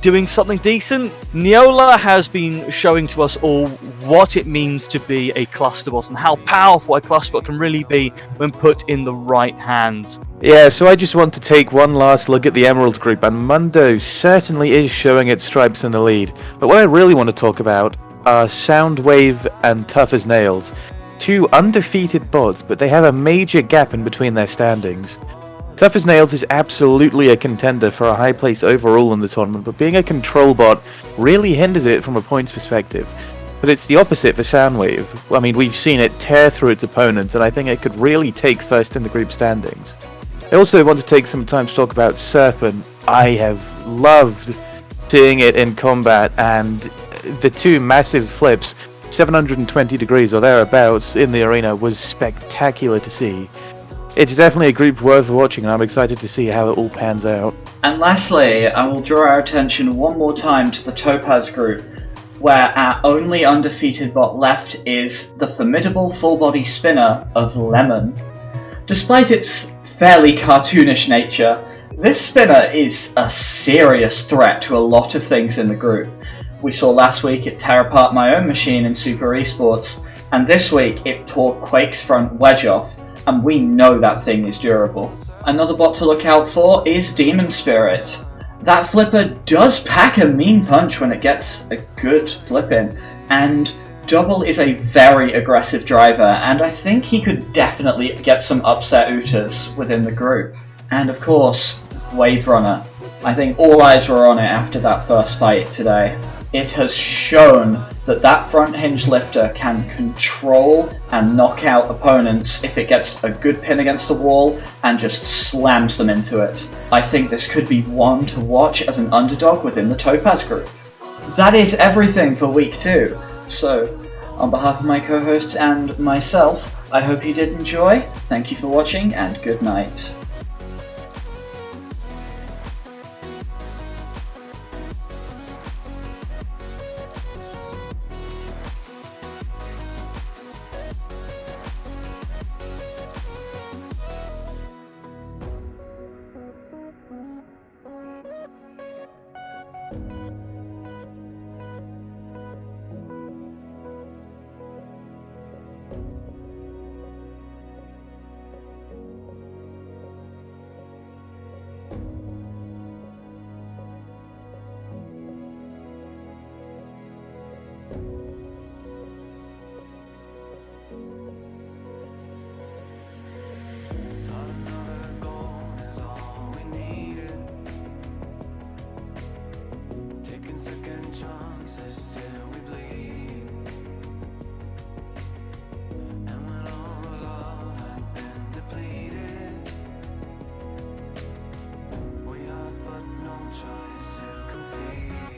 doing something decent. Neola has been showing to us all what it means to be a clusterbot and how powerful a clusterbot can really be when put in the right hands. Yeah, so I just want to take one last look at the Emerald Group, and Mundo certainly is showing its stripes in the lead. But what I really want to talk about are Soundwave and Tough as Nails. Two undefeated bots, but they have a major gap in between their standings. Tough as Nails is absolutely a contender for a high place overall in the tournament, but being a control bot really hinders it from a points perspective. But it's the opposite for Soundwave. I mean, we've seen it tear through its opponents, and I think it could really take first in the group standings. I also want to take some time to talk about Serpent. I have loved seeing it in combat, and the two massive flips, 720 degrees or thereabouts in the arena, was spectacular to see. It's definitely a group worth watching, and I'm excited to see how it all pans out. And lastly, I will draw our attention one more time to the Topaz group, where our only undefeated bot left is the formidable full-body spinner of Lemon. Despite its fairly cartoonish nature, this spinner is a serious threat to a lot of things in the group. We saw last week it tear apart my own machine in Super Esports, and this week it tore Quake's front wedge off, and we know that thing is durable. Another bot to look out for is Demon Spirit. That flipper does pack a mean punch when it gets a good flip in, and Double is a very aggressive driver, and I think he could definitely get some upset Utas within the group. And of course, Wave Runner. I think all eyes were on it after that first fight today. It has shown that that front hinge lifter can control and knock out opponents if it gets a good pin against the wall and just slams them into it. I think this could be one to watch as an underdog within the Topaz group. That is everything for week 2. So, on behalf of my co-hosts and myself, I hope you did enjoy. Thank you for watching, and good night. Second chances till we bleed, and when all love had been depleted, we had but no choice to concede.